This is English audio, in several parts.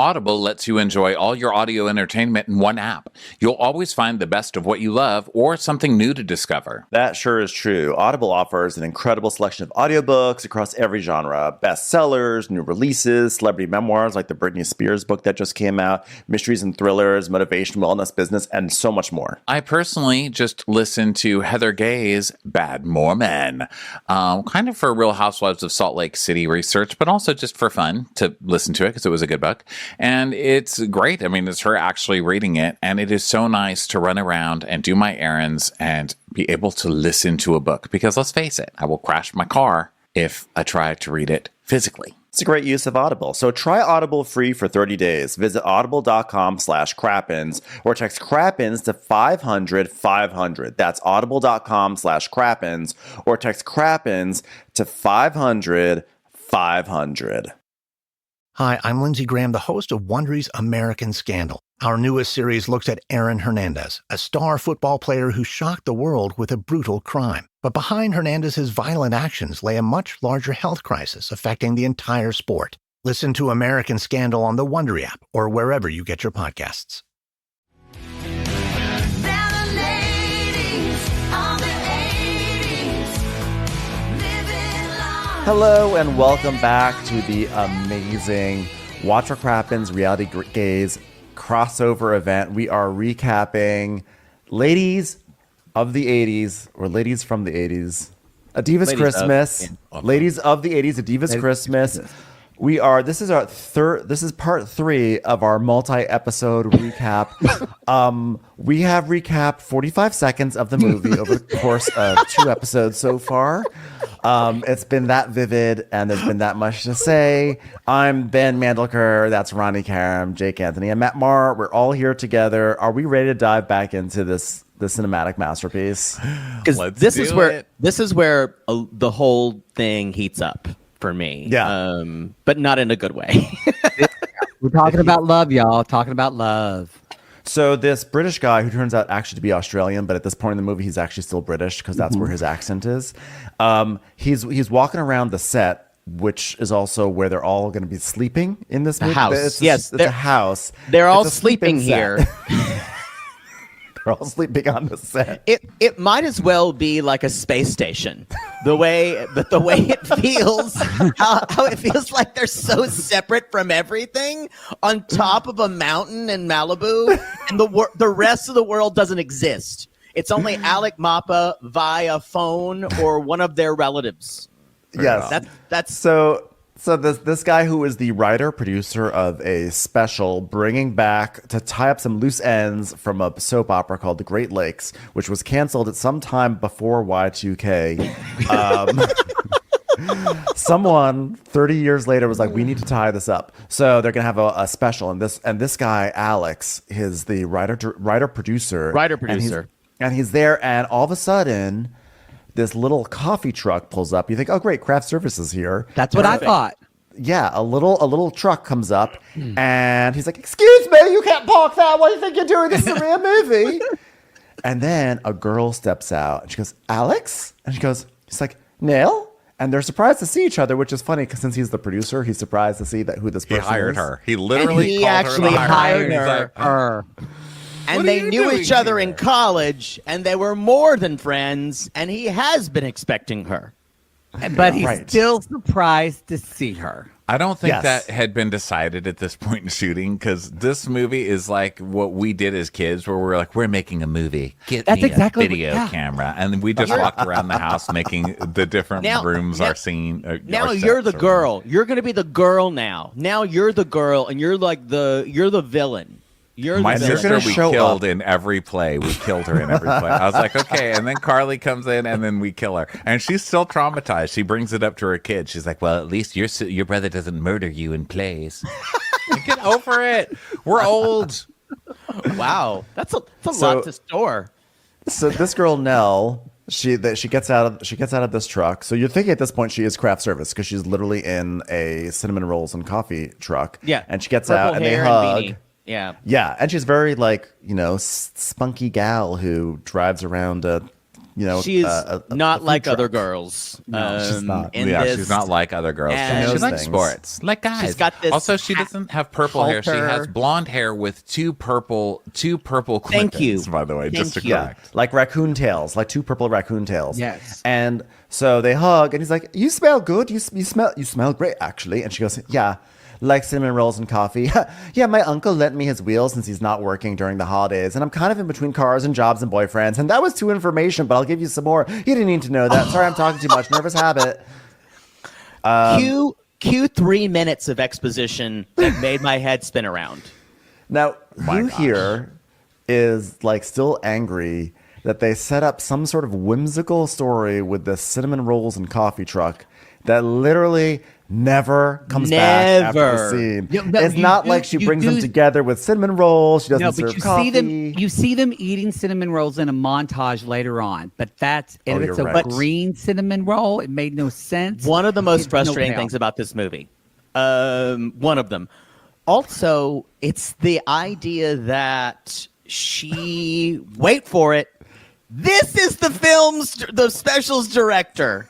Audible lets you enjoy all your audio entertainment in one app. You'll always find the best of what you love or something new to discover. That sure is true. Audible offers an incredible selection of audiobooks across every genre. Bestsellers, new releases, celebrity memoirs like the Britney Spears book that just came out, mysteries and thrillers, motivation, wellness, business, and so much more. I personally just listened to Heather Gay's Bad Mormon, kind of for Real Housewives of Salt Lake City research, but also just for fun to listen to it because it was a good book. And it's great. I mean, it's her actually reading it. And it is so nice to run around and do my errands and be able to listen to a book. Because let's face it, I will crash my car if I try to read it physically. It's a great use of Audible. So try Audible free for 30 days. Visit audible.com/crappins or text crappins to 500-500. That's audible.com/crappins or text crappins to 500-500. Hi, I'm Lindsey Graham, the host of Wondery's American Scandal. Our newest series looks at Aaron Hernandez, a star football player who shocked the world with a brutal crime. But behind Hernandez's violent actions lay a much larger health crisis affecting the entire sport. Listen to American Scandal on the Wondery app or wherever you get your podcasts. Hello and welcome back to the amazing Watch What Crappens Reality Gaze crossover event. We are recapping Ladies of the 80s, or Ladies from the 80s, A Divas Christmas. Ladies of the 80s, A Divas Christmas. This is part 3 of our multi-episode recap. We have recapped 45 seconds of the movie over the course of 2 episodes so far. It's been that vivid and there's been that much to say. I'm Ben Mandelker. That's Ronnie Karam, Jake Anthony, and Matt Marr. We're all here together. Are we ready to dive back into the cinematic masterpiece? Because this is where the whole thing heats up for me. Yeah. But not in a good way. We're talking about love, y'all. Talking about love. So this British guy, who turns out actually to be Australian, but at this point in the movie, he's actually still British because that's where his accent is. He's walking around the set, which is also where they're all going to be sleeping in this movie. House. It's a house. They're all sleeping here. They're all sleeping on the set. It might as well be like a space station. The way it feels, how it feels like they're so separate from everything on top of a mountain in Malibu, and the rest of the world doesn't exist. It's only Alec Mapa via phone or one of their relatives. Yes, that's So this guy who is the writer producer of a special bringing back to tie up some loose ends from a soap opera called The Great Lakes, which was canceled at some time before Y2K. Someone 30 years later was like, we need to tie this up. So they're gonna have a special, and this guy Alex is the writer producer, and he's there, and all of a sudden, this little coffee truck pulls up. You think, oh, great, craft services here. That's what I thought. Yeah, a little truck comes up, and he's like, excuse me, you can't park that. What do you think you're doing? This is a real movie. And then a girl steps out, and she goes, Alex? And he's like, Neil? And they're surprised to see each other, which is funny, because since he's the producer, he's surprised to see who this person is. He hired her. He literally hired her. And they knew each other in college, and they were more than friends, and he has been expecting her. But he's still surprised to see her. I don't think that had been decided at this point in shooting, because this movie is like what we did as kids, where we're like, we're making a movie. Get me a video camera. And we just walked around the house making the different rooms are seen. Now you're the girl. You're going to be the girl now. Now you're the girl, and you're the villain. My sister we killed in every play. We killed her in every play. I was like, okay. And then Carly comes in, and then we kill her. And she's still traumatized. She brings it up to her kid. She's like, well, at least your brother doesn't murder you in plays. Get over it. We're old. Wow. That's a lot to store. So this girl, Nell, she gets out of this truck. So you're thinking at this point she is craft service, because she's literally in a cinnamon rolls and coffee truck. Yeah. And she gets out, and they hug. Yeah, and she's very spunky gal who drives around a she's not food like truck. other girls. No, she's not. She's not like other girls. And She likes things. sports, like guys. She's got this also, she doesn't have purple hair. She halter. has blonde hair with two purple clip-ins, Thank you. by the way, just to Thank you. correct. Like raccoon tails, like two purple raccoon tails. Yes. And so they hug, and he's like, "You smell good. You smell great, actually." And she goes, "Yeah, like cinnamon rolls and coffee. Yeah, my uncle lent me his wheel since he's not working during the holidays, and I'm kind of in between cars and jobs and boyfriends. And that was too information, but I'll give you some more. You didn't need to know that. Sorry, I'm talking too much. Nervous habit." Cue 3 minutes of exposition that made my head spin around. Now, My who gosh. here is like still angry that they set up some sort of whimsical story with the cinnamon rolls and coffee truck that literally never comes back after the Never. scene? No, It's you not do- like she you brings them do- together with cinnamon rolls. She doesn't No, but serve you coffee. see them eating cinnamon rolls in a montage later on. But that's Oh, if it's a you're right. green cinnamon roll, it made no sense. One of the most It's no frustrating payoff. things about this movie. One of them. Also, it's the idea that she wait for it. This is the specials director.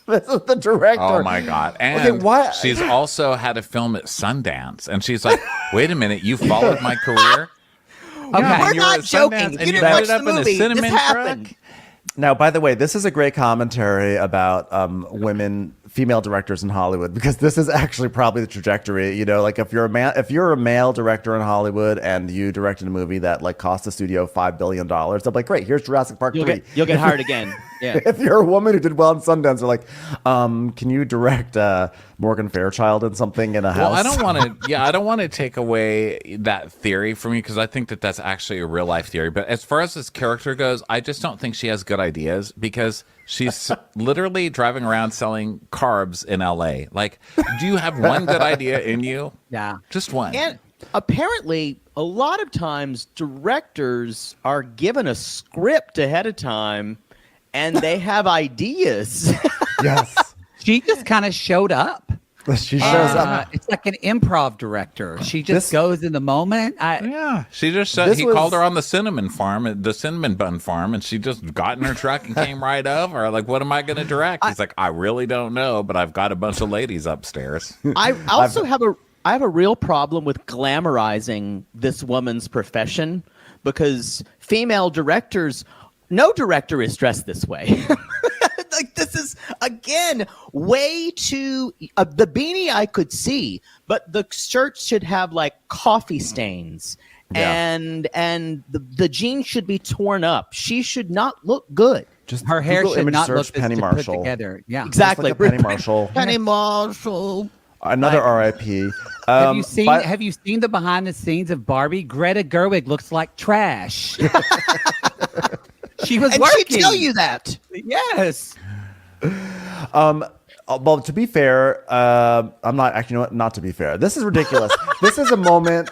This is the director. Oh my god! And Okay, why- she's also had a film at Sundance, and she's like, "Wait a minute, you followed my career." Okay. Yeah, We're and you were not at joking. Sundance, You and you didn't watch ended the up in a movie. This cinnamon happened. truck. Now, by the way, this is a great commentary about female directors in Hollywood, because this is actually probably the trajectory. You know, like if you're a male director in Hollywood and you directed a movie that like cost the studio $5 billion, they'll be like, "Great, here's Jurassic Park 3. You'll get hired again. Yeah. If you're a woman who did well in Sundance, they're like, "Can you direct Morgan Fairchild in something in a house?" Well, I don't want to. Yeah, I don't want to take away that theory from you, because I think that that's actually a real life theory. But as far as this character goes, I just don't think she has good ideas, because she's literally driving around selling carbs in LA. Like, do you have one good idea in you? Yeah. Just one. And apparently, a lot of times directors are given a script ahead of time and they have ideas. Yes, She just kind of showed up. she shows up. It's like an improv director. She just This- goes in the moment. Yeah, she just This he was- called her on the cinnamon bun farm, and she just got in her truck and came right over. Like, what am I going to direct? He's like, I really don't know, but I've got a bunch of ladies upstairs. I also have a real problem with glamorizing this woman's profession, because female directors, no director is dressed this way. Like, this is again way too the beanie I could see, but the shirt should have like coffee stains. Yeah. And the jeans should be torn up. She should not look good. Just Her hair Google should image not search look this Penny put Marshall. together. Yeah. Exactly. Just like a Penny Marshall. Penny Marshall. Another R.I.P. Have you seen but- Have you seen the behind the scenes of Barbie? Greta Gerwig looks like trash. She was And working. she tell you that. Yes. Well, to be fair, I'm not actually. You know what? Not to be fair. This is ridiculous. This is a moment.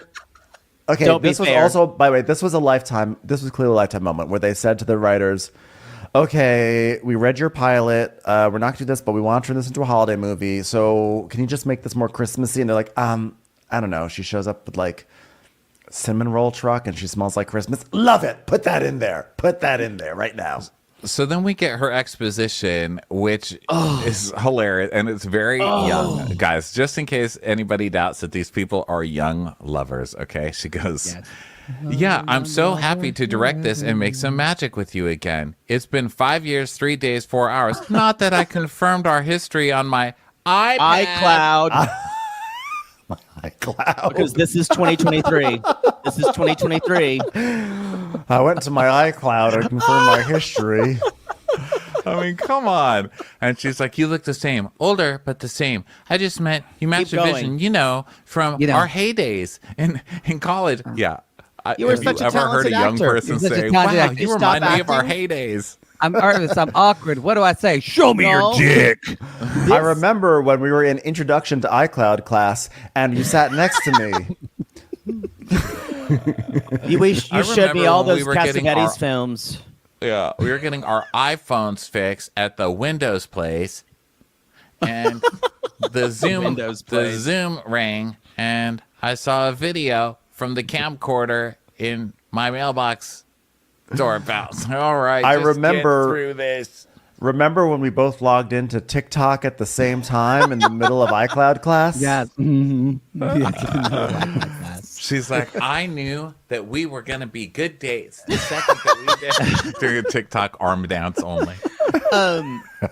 Okay, Don't be this was fair. also, by the way, this was clearly a Lifetime moment where they said to the writers, "Okay, we read your pilot. We're not gonna do this, but we want to turn this into a holiday movie. So can you just make this more Christmassy?" And they're like, I don't know. She shows up with like cinnamon roll truck and she smells like Christmas. Love it. Put that in there. Put that in there right now. So then we get her exposition, which is hilarious, and it's very young. Guys, just in case anybody doubts that these people are young lovers, okay? She goes, Yes. "Yeah, I'm so happy to direct this and make some magic with you again. It's been 5 years, 3 days, 4 hours. Not that I confirmed our history on my iPad." iCloud. Because this is 2023. This is 2023. I went to my iCloud and confirmed my history. I mean, come on. And she's like, "You look the same. Older, but the same. I just meant you match your going. vision, from our heydays in college." Yeah. You were Have such a ever heard a talented young actor. person You're such a say, talented "Wow, actor. you Stop remind me of our acting. heydays"? I'm nervous. I'm awkward. What do I say? Show me No. your dick. I remember when we were in Introduction to iCloud class and you sat next to me. You showed me remember all when those we were getting Cassavetes our- films. Yeah, we were getting our iPhones fixed at the Windows place, and the Zoom rang, and I saw a video from the camcorder in my mailbox Doorbells. All right. I just remember- get through this. Remember when we both logged into TikTok at the same time in the middle of iCloud class? Yes. Yes. She's like, I knew that we were going to be good dates the second that we did. Doing a TikTok arm dance only.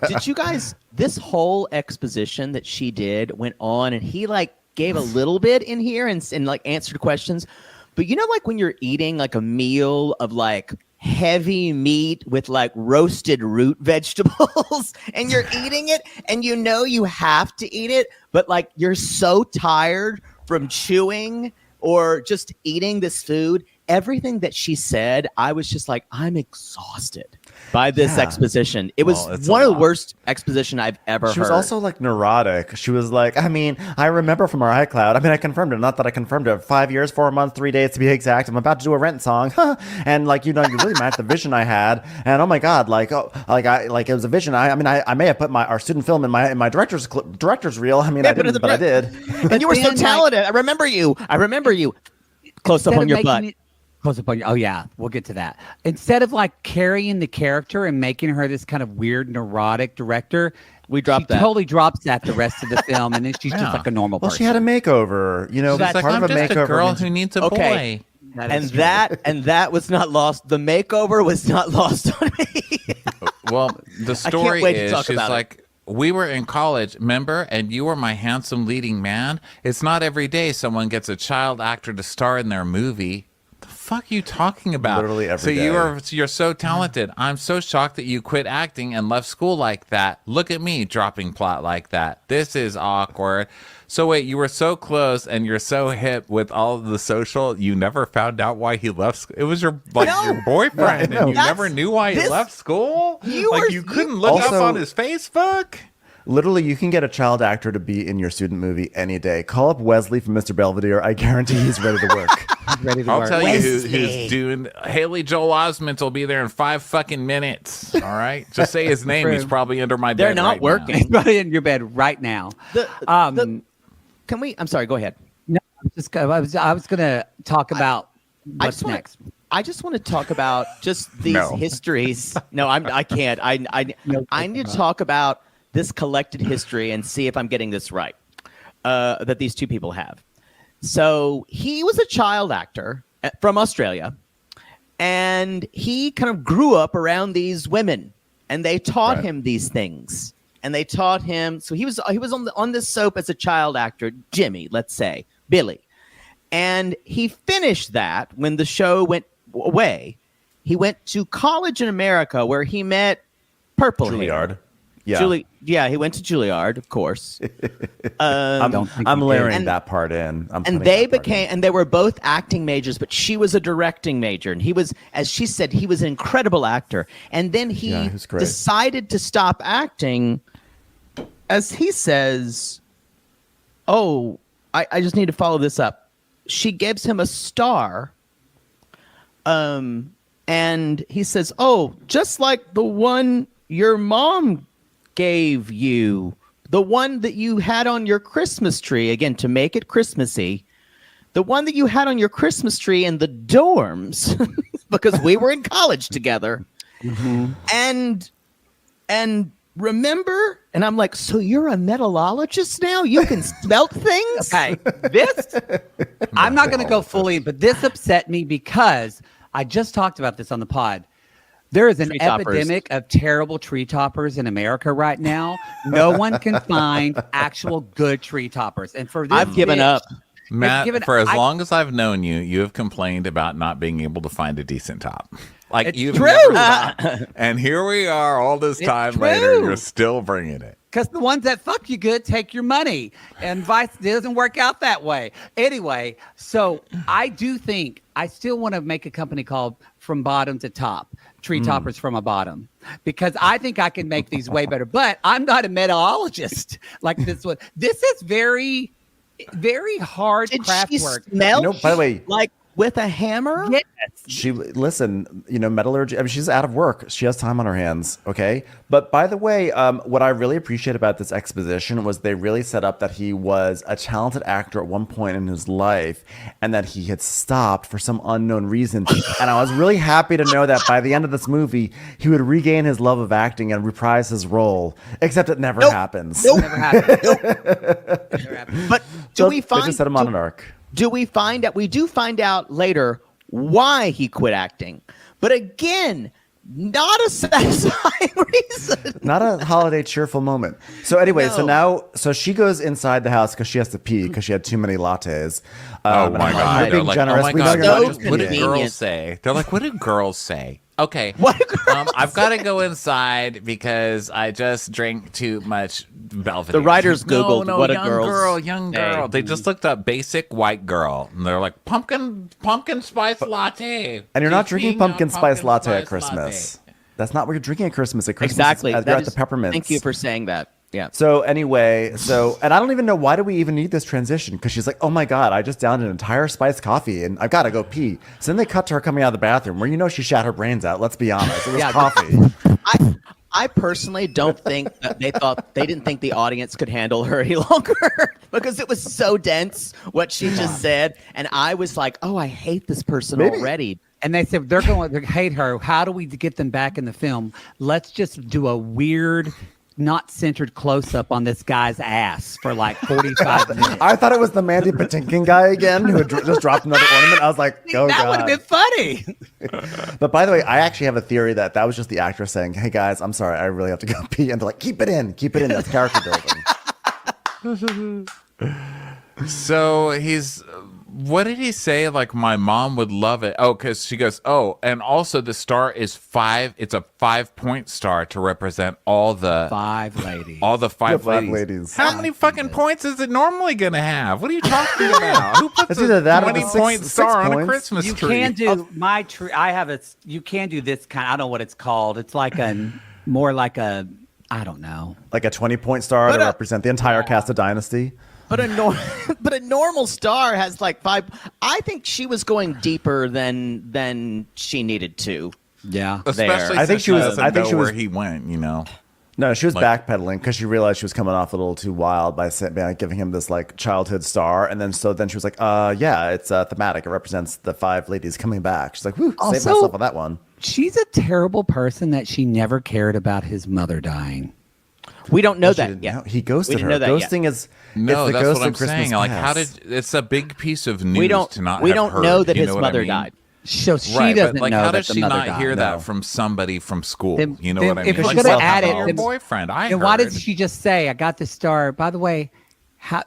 Did you guys, this whole exposition that she did went on, and he like gave a little bit in here and like answered questions. But you know, like when you're eating like a meal of like heavy meat with like roasted root vegetables and you're eating it and you know you have to eat it, but like you're so tired from chewing or just eating this food. Everything that she said, I was just like, I'm exhausted by this exposition. It was one of the worst exposition I've ever heard. She was also like neurotic. She was like, I mean, I remember from our iCloud. I mean, I confirmed it. Not that I confirmed it. 5 years, 4 months, 3 days to be exact. I'm about to do a Rent song. And like, you know, you really matched the vision I had. And oh my God, like, it was a vision. I mean, I may have put our student film in my director's reel. I mean, I didn't, but I did. And you were so talented. I remember you. Close up on your butt. Close up on your. Oh yeah, we'll get to that. Instead of like carrying the character and making her this kind of weird neurotic director, we dropped that. Totally drops that the rest of the film, and then she's just like a normal person. Well, she had a makeover. You know, She's like, I'm just a girl who needs a boy. That was not lost. The makeover was not lost on me. Well, the story is she's like, it. we were in college, remember? And you were my handsome leading man. It's not every day someone gets a child actor to star in their movie. Fuck you talking about? Literally every day. You're so talented. I'm so shocked that you quit acting and left school like that. Look at me dropping plot like that. This is awkward. So wait, you were so close and you're so hip with all of the social. You never found out why he left. It was your your boyfriend, and you never knew why he left school. You couldn't look up on his Facebook. Literally, you can get a child actor to be in your student movie any day. Call up Wesley from Mr. Belvedere. I guarantee he's ready to work. I'll tell you who's doing. Haley Joel Osment will be there in 5 fucking minutes. All right, just say his name. He's probably under my bed. They're not working. He's probably in your bed right now. Can we? I'm sorry. Go ahead. No, I was going to talk about what's next. I just want to talk about just these histories. No, I can't. I need to talk about this collected history and see if I'm getting this right. That these two people have. So he was a child actor from Australia, and he kind of grew up around these women, and they taught him these things, and they taught him. So he was on this soap as a child actor, Jimmy, let's say Billy, and he finished that when the show went away. He went to college in America where he met Purple Juilliard. Hair. He went to Juilliard, of course. I'm layering that part in. And they were both acting majors, but she was a directing major. And he was, as she said, he was an incredible actor. And then he decided to stop acting, as he says, I just need to follow this up. She gives him a star. And he says, just like the one your mom gave you, the one that you had on your Christmas tree, again to make it Christmassy, the one that you had on your Christmas tree in the dorms because we were in college together. And remember, and I'm like, so you're a metallologist now? You can smelt things? Okay, I'm not going to go fully, but this upset me because I just talked about this on the pod. There is an epidemic of terrible tree toppers in America right now. No one can find actual good tree toppers. And for this, I've given up. Matt, for as long as I've known you, you have complained about not being able to find a decent top. Like you've never and here we are all this time later, and you're still bringing it. Because the ones that fuck you good take your money, and vice doesn't work out that way. Anyway, so I do think I still want to make a company called From Bottom to Top, Tree Toppers from a Bottom, because I think I can make these way better. But I'm not a metallologist like this one. This is very, very hard craft work. Smell? By the way, like with a hammer? Yes. Listen, metallurgy. I mean, she's out of work. She has time on her hands. Okay. But by the way, what I really appreciate about this exposition was they really set up that he was a talented actor at one point in his life and that he had stopped for some unknown reason. And I was really happy to know that by the end of this movie, he would regain his love of acting and reprise his role, except it never happens. Nope. Never happened. Never happened. But They just set him on an arc. Do we find out? We do find out later why he quit acting. But again, not a satisfying reason. Not a holiday cheerful moment. So anyway, so she goes inside the house because she has to pee because she had too many lattes. Oh my God. You're being Like, generous. oh my We know God. you're So not What do convenient. girls say? They're like, what do girls say? Okay. What do girls I've got to go inside because I just drank too much Belvedere. The writers Googled what a young girl's young say. girl. They just looked up basic white girl, and they're like pumpkin spice latte. And you're not Just drinking being a pumpkin spice latte at spice Christmas. latte. That's not what you're drinking at Christmas. At Christmas, Exactly. you're at the peppermints. Thank you for saying that. Yeah. So anyway, and I don't even know why do we even need this transition because she's like, oh my God, I just downed an entire spiced coffee and I've got to go pee. So then they cut to her coming out of the bathroom where she shat her brains out. Let's be honest, it was coffee. I personally don't think that they didn't think the audience could handle her any longer because it was so dense what she just said, and I was like, oh, I hate this person already. And they said they're going to hate her. How do we get them back in the film? Let's just do a weird, not centered close up on this guy's ass for like 45 minutes. I thought it was the Mandy Patinkin guy again who had just dropped another ornament. I was like, oh that would God. have been funny. But by the way, I actually have a theory that was just the actress saying, hey guys, I'm sorry, I really have to go pee. And they're like, keep it in. That's character building. So what did he say? Like, my mom would love it. Oh, because she goes, oh, and also the star is 5. It's a 5-point star to represent all the 5 ladies. All the five ladies. How many fucking points is it normally going to have? What are you talking about? Who puts It's either that or the 20-point six star on a points. Christmas You tree? can do my tree. You can do this kind. I don't know what it's called. It's like more like a, I don't know. Like a 20-point star to But, represent the entire cast of Dynasty. But a normal star has like 5. I think she was going deeper than she needed to. Yeah. Especially I think since she was- doesn't I think know she was- where he went, No, she was Like- backpedaling because she realized she was coming off a little too wild by giving him this like childhood star, and then she was like, yeah, it's thematic. It represents the 5 ladies coming back. She's like, whoo, save Also- myself on that one. She's a terrible person that she never cared about his mother dying. We don't know She that didn't yet. know. He ghosted We her. didn't know that yet. Ghosting is No, it's the that's ghost what I'm of Christmas saying. Like, how past. it's a big piece of news We don't to not we have don't heard, know that you his know what I mother mean? died. So she Right, doesn't but like, know how that does the she mother not died. hear that No. from somebody from school? Then- You know then what I if mean? she's Like, gonna well, add it, your then- boyfriend. I And why heard. did she just say, I got this star? By the way,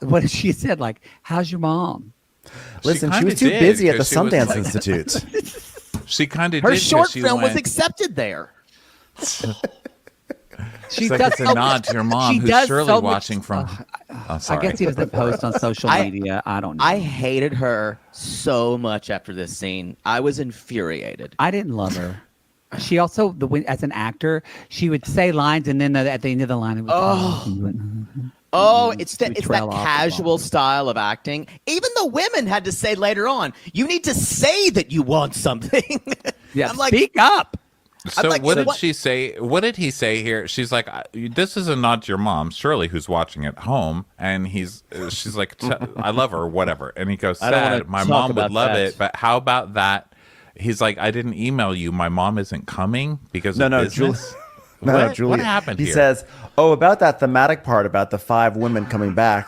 what did she said? Like, how's your mom? Listen, she kinda was too did, busy at the 'cause she was Sundance like- Institute. She kind of Her did. 'cause short she film was went, accepted there. She It's like does it's a so nod much- to your mom, she who's does surely so much- watching from. Oh, I sorry. guess he doesn't post on social media. I don't know. I hated her so much after this scene. I was infuriated. I didn't love her. She also, as an actor, she would say lines and then at the end of the line, it would, Oh, it's We that trail off the casual style of acting. Even the women had to say later on, you need to say that you want something. yeah, I'm like, speak up. So like, what did what- she say? What did he say here? She's like, "This is a nod to your mom, Shirley, who's watching at home." And she's like, "I love her, whatever." And he goes, I don't wanna "Sad, my talk mom would about love that. it, but how about that?" He's like, "I didn't email you. My mom isn't coming because No, of no, business." No, What happened He here? says, oh, about that thematic part about the 5 women coming back.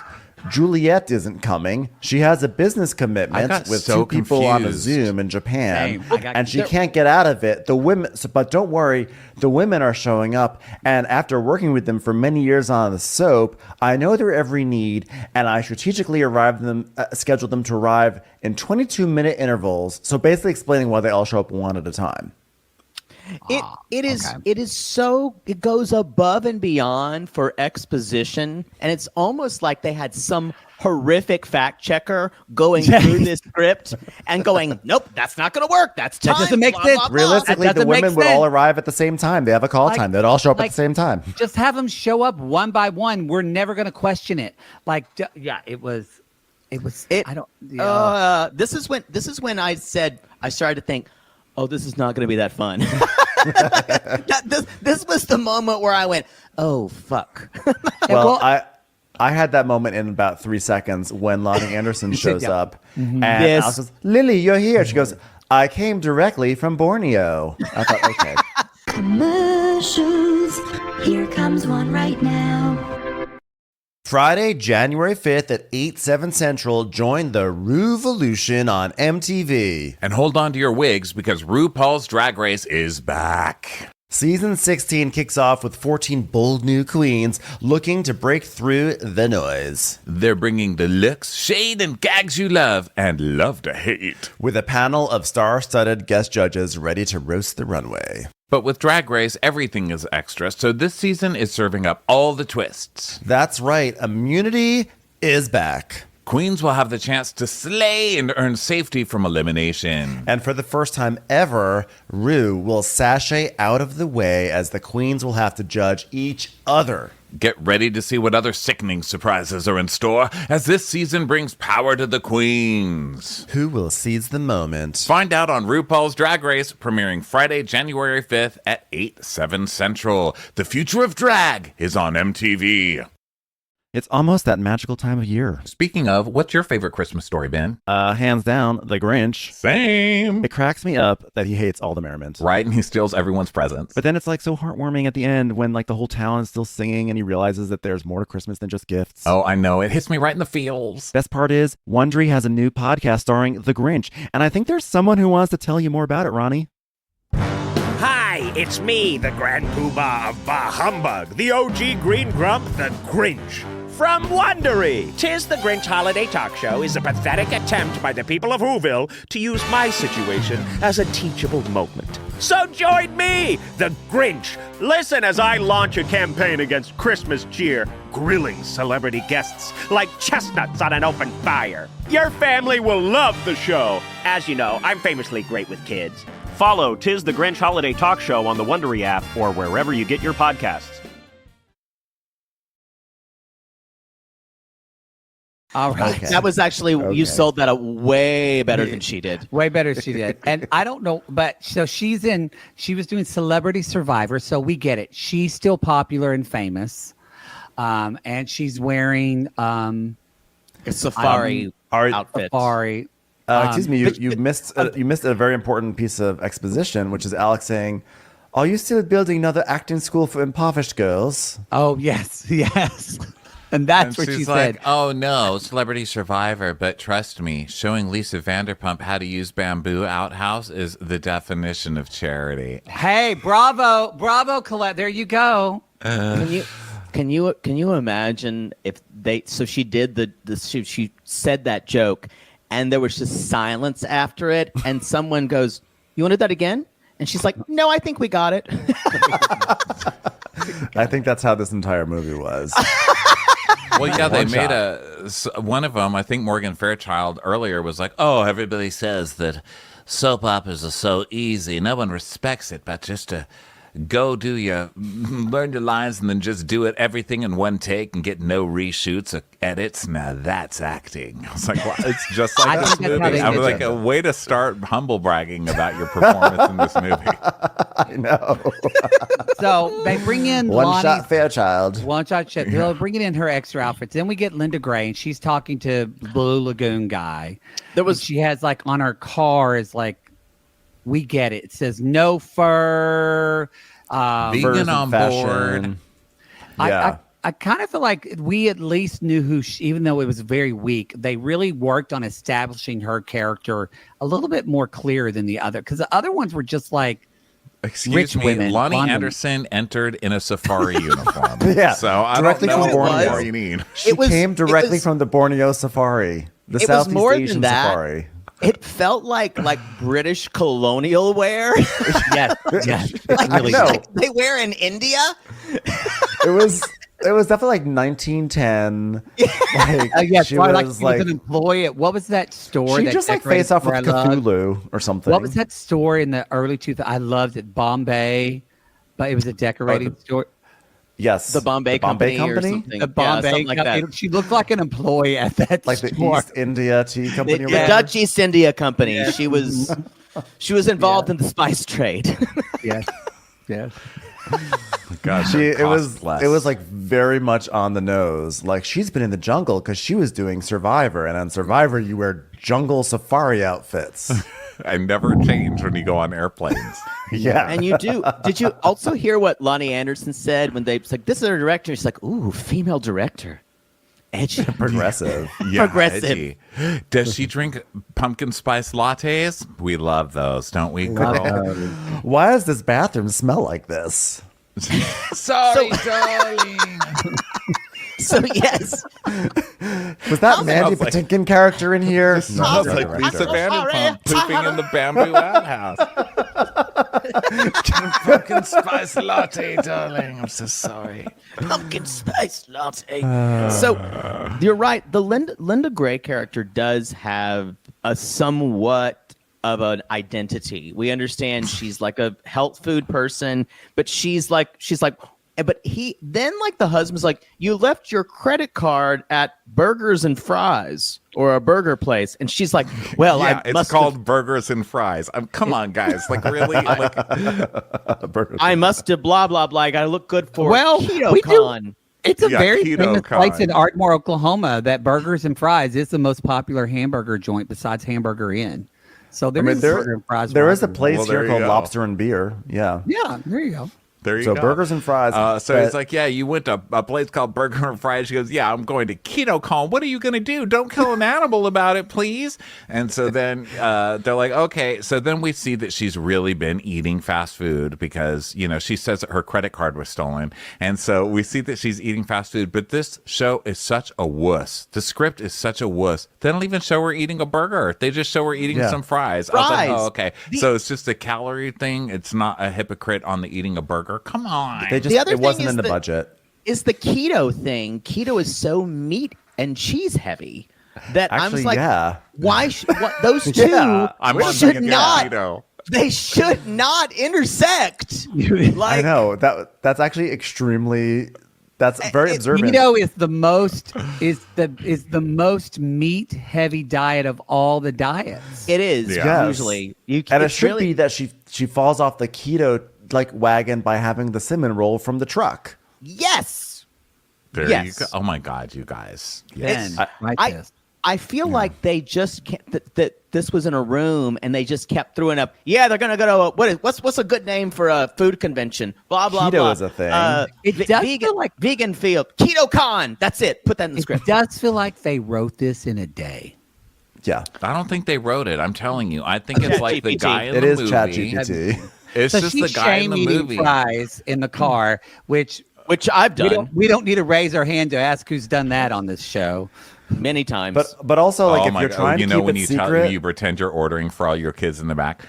Juliet isn't coming. She has a business I commitment got with so 2 people on a confused. Zoom in Japan, Same. I got- and she can't get out of it. The women, but don't worry, the women are showing up, and after working with them for many years on the soap, I know their every need, and I strategically scheduled them to arrive in 22-minute intervals. So basically, explaining why they all show up one at a time. It is okay. it goes above and beyond for exposition, and it's almost like they had some horrific fact checker going through this script and going, nope, that's not going to work. That's time. That doesn't make blah, sense. blah, blah." Realistically, That the doesn't make women would all sense. arrive at the same time. They have a call Like- time. They'd all show up at like- the same time. Just have them show up one by one. We're never going to question it. Like, yeah, it was It was. It. I don't. Yeah. This is when I started to think, oh, this is not going to be that fun. This was the moment where I went, oh fuck. Well, I had that moment in about 3 seconds when Lonnie Anderson shows up, and Alice goes, "Lily, you're here." She goes, "I came directly from Borneo." I thought, okay. Commercials. Here comes one right now. Friday, January 5th at 8/7 Central, join the Ruvolution on MTV. And hold on to your wigs because RuPaul's Drag Race is back. Season 16 kicks off with 14 bold new queens looking to break through the noise. They're bringing the looks, shade, and gags you love and love to hate. With a panel of star-studded guest judges ready to roast the runway. But with Drag Race, everything is extra, so this season is serving up all the twists. That's right, immunity is back. Queens will have the chance to slay and earn safety from elimination. And for the first time ever, Ru will sashay out of the way as the queens will have to judge each other. Get ready to see what other sickening surprises are in store as this season brings power to the queens. Who will seize the moment? Find out on RuPaul's Drag Race, premiering Friday, January 5th at 8/7 Central. The future of drag is on MTV. It's almost that magical time of year. Speaking of, what's your favorite Christmas story, Ben? Hands down, The Grinch. Same. It cracks me up that he hates all the merriment. Right, and he steals everyone's presents. But then it's like so heartwarming at the end when like the whole town is still singing and he realizes that there's more to Christmas than just gifts. Oh, I know. It hits me right in the feels. Best part is, Wondery has a new podcast starring The Grinch, and I think there's someone who wants to tell you more about it, Ronnie. Hi, it's me, the Grand Poobah of Bah Humbug, the OG Green Grump, the Grinch. From Wondery! 'Tis the Grinch Holiday Talk Show is a pathetic attempt by the people of Whoville to use my situation as a teachable moment. So join me, the Grinch. Listen as I launch a campaign against Christmas cheer, grilling celebrity guests like chestnuts on an open fire. Your family will love the show. As you know, I'm famously great with kids. Follow 'Tis the Grinch Holiday Talk Show on the Wondery app or wherever you get your podcasts. All right. Okay. That was actually, you sold that way better than she did. Way better she did. And I don't know, but so she was doing Celebrity Survivor, so we get it. She's still popular and famous. And she's wearing A safari outfit. safari. Excuse me, you missed a very important piece of exposition, which is Alex saying, "Are you still building another acting school for impoverished girls?" Oh, yes, yes. And that's what she she's said. like, oh no, Celebrity Survivor, but trust me, showing Lisa Vanderpump how to use bamboo outhouse is the definition of charity. Hey, bravo, Colette. There you go. Can you imagine if she did she said that joke and there was just silence after it and someone goes, "You want to do that again?" And she's like, "No, I think we got it." I think that's how this entire movie was. Well, yeah, they One made one of them, I think Morgan Fairchild earlier was like, oh, everybody says that soap operas are so easy. No one respects it, but just to go learn your lines and then just do everything in one take and get no reshoots or edits. Now that's acting. I was like, well, it's just like I this think that's how movie. they I was did like, it. a way to start humble bragging about your performance in this movie. I know. So they bring in One Lonnie. shot Fairchild. One shot shit. They're bringing in her extra outfits. Then we get Linda Gray, and she's talking to Blue Lagoon guy. She has like on her car is like, we get it. It says no fur. Vegan on board. Yeah. I kind of feel like we at least knew who even though it was very weak, they really worked on establishing her character a little bit more clear than the other. Because the other ones were just like, Excuse rich me, women, Lonnie blonde Anderson entered in a safari uniform. Yeah, So I directly don't know from what Borneo. more you need. She came directly from the Borneo Safari, the It was Southeast more than Asian that. Safari. It felt like British colonial wear. yes. Like they wear in India. It was definitely like 1910. Like, Yes, she like was she was an employee at what was that store? she that just like decorated face off with where I loved? Cthulhu or something. What was that store in the early 2000s? I loved it, Bombay, but it was a decorating store. Yes. The Bombay Company or something. The Bombay, something like that. She looked like an employee at that Like the store. East India Tea Company. The or whatever. Dutch East India Company. She was involved in the spice trade. Yes. Yes. God, It costs less. was like very much on the nose. Like she's been in the jungle because she was doing Survivor, and on Survivor you wear jungle safari outfits. I never change when you go on airplanes. Yeah, And you do. Did you also hear what Lonnie Anderson said when they was like, "This is our director"? She's like, "Ooh, female director, edgy, progressive. Yeah, Progressive. edgy. Does she drink pumpkin spice lattes? We love those, don't we, girl? Why does this bathroom smell like this? Sorry, darling. So yes, Was that Mandy smells like- Patinkin character in here? Smells No, like no, Lisa no. Vanderpump pooping in the bamboo outhouse. Pumpkin spice latte, darling. I'm so sorry. pumpkin spice latte. So you're right. The Linda Gray character does have a somewhat of an identity. We understand she's like a health food person, but she's like, but he then like the husband's like, you left your credit card at Burgers and Fries or a burger place, and she's like, well, Yeah, I it's must called burgers and fries. Come on, guys. Like, really? Like, I must have blah blah blah. I got to look good for Well, Keto we do- Con. It's a Yeah, very Keto famous place Con. in Ardmore, Oklahoma. That Burgers and Fries is the most popular hamburger joint besides Hamburger Inn. So there is Burger and Fries. there is a rivalry. place Well, there here you called go. Lobster and Beer. Yeah. Yeah, there you go. there you So go. burgers and fries. So but- he's like, yeah, you went to a place called Burger and Fries. She goes, yeah, I'm going to Keto Con. What are you going to do? Don't kill an animal about it, please. And so then they're like, okay. So then we see that she's really been eating fast food because, she says that her credit card was stolen. And so we see that she's eating fast food. But this show is such a wuss. The script is such a wuss. They don't even show her eating a burger. They just show her eating some fries. I was like, Fries. oh, okay. So it's just a calorie thing. It's not a hypocrite on the eating a burger. Come on. They just The other it thing wasn't is in the that- budget. Is the keto thing. Keto is so meat and cheese heavy that I'm Actually, just like, yeah. why those two Yeah. I'm on should the not keto. they should not intersect. Like, I know that's actually extremely. That's very observant. Keto is the most meat heavy diet of all the diets. it is Yeah. usually And it it's should really- be that she falls off the keto like wagon by having the cinnamon roll from the truck. yes. There Yes. you go. Oh my God, you guys. Ben, Yes. like I this. I feel like they just can't, that this was in a room and they just kept throwing up. Yeah, they're gonna go to what's a good name for a food convention? Blah blah Keto blah. is a thing. It does vegan, feel like- vegan field Keto Con. That's it. Put that in the It script. does feel like they wrote this in a day. Yeah, I don't think they wrote it. I'm telling you. I think it's like the ChatGPT. guy in it the is movie. ChatGPT. It's So just she's the guy in the shame-eating movie. fries in the car, which Which I've done we don't need to raise our hand to ask who's done that on this show. many times. But also like Oh if my you're God. trying You to know keep when it you secret, you pretend you're ordering for all your kids in the back.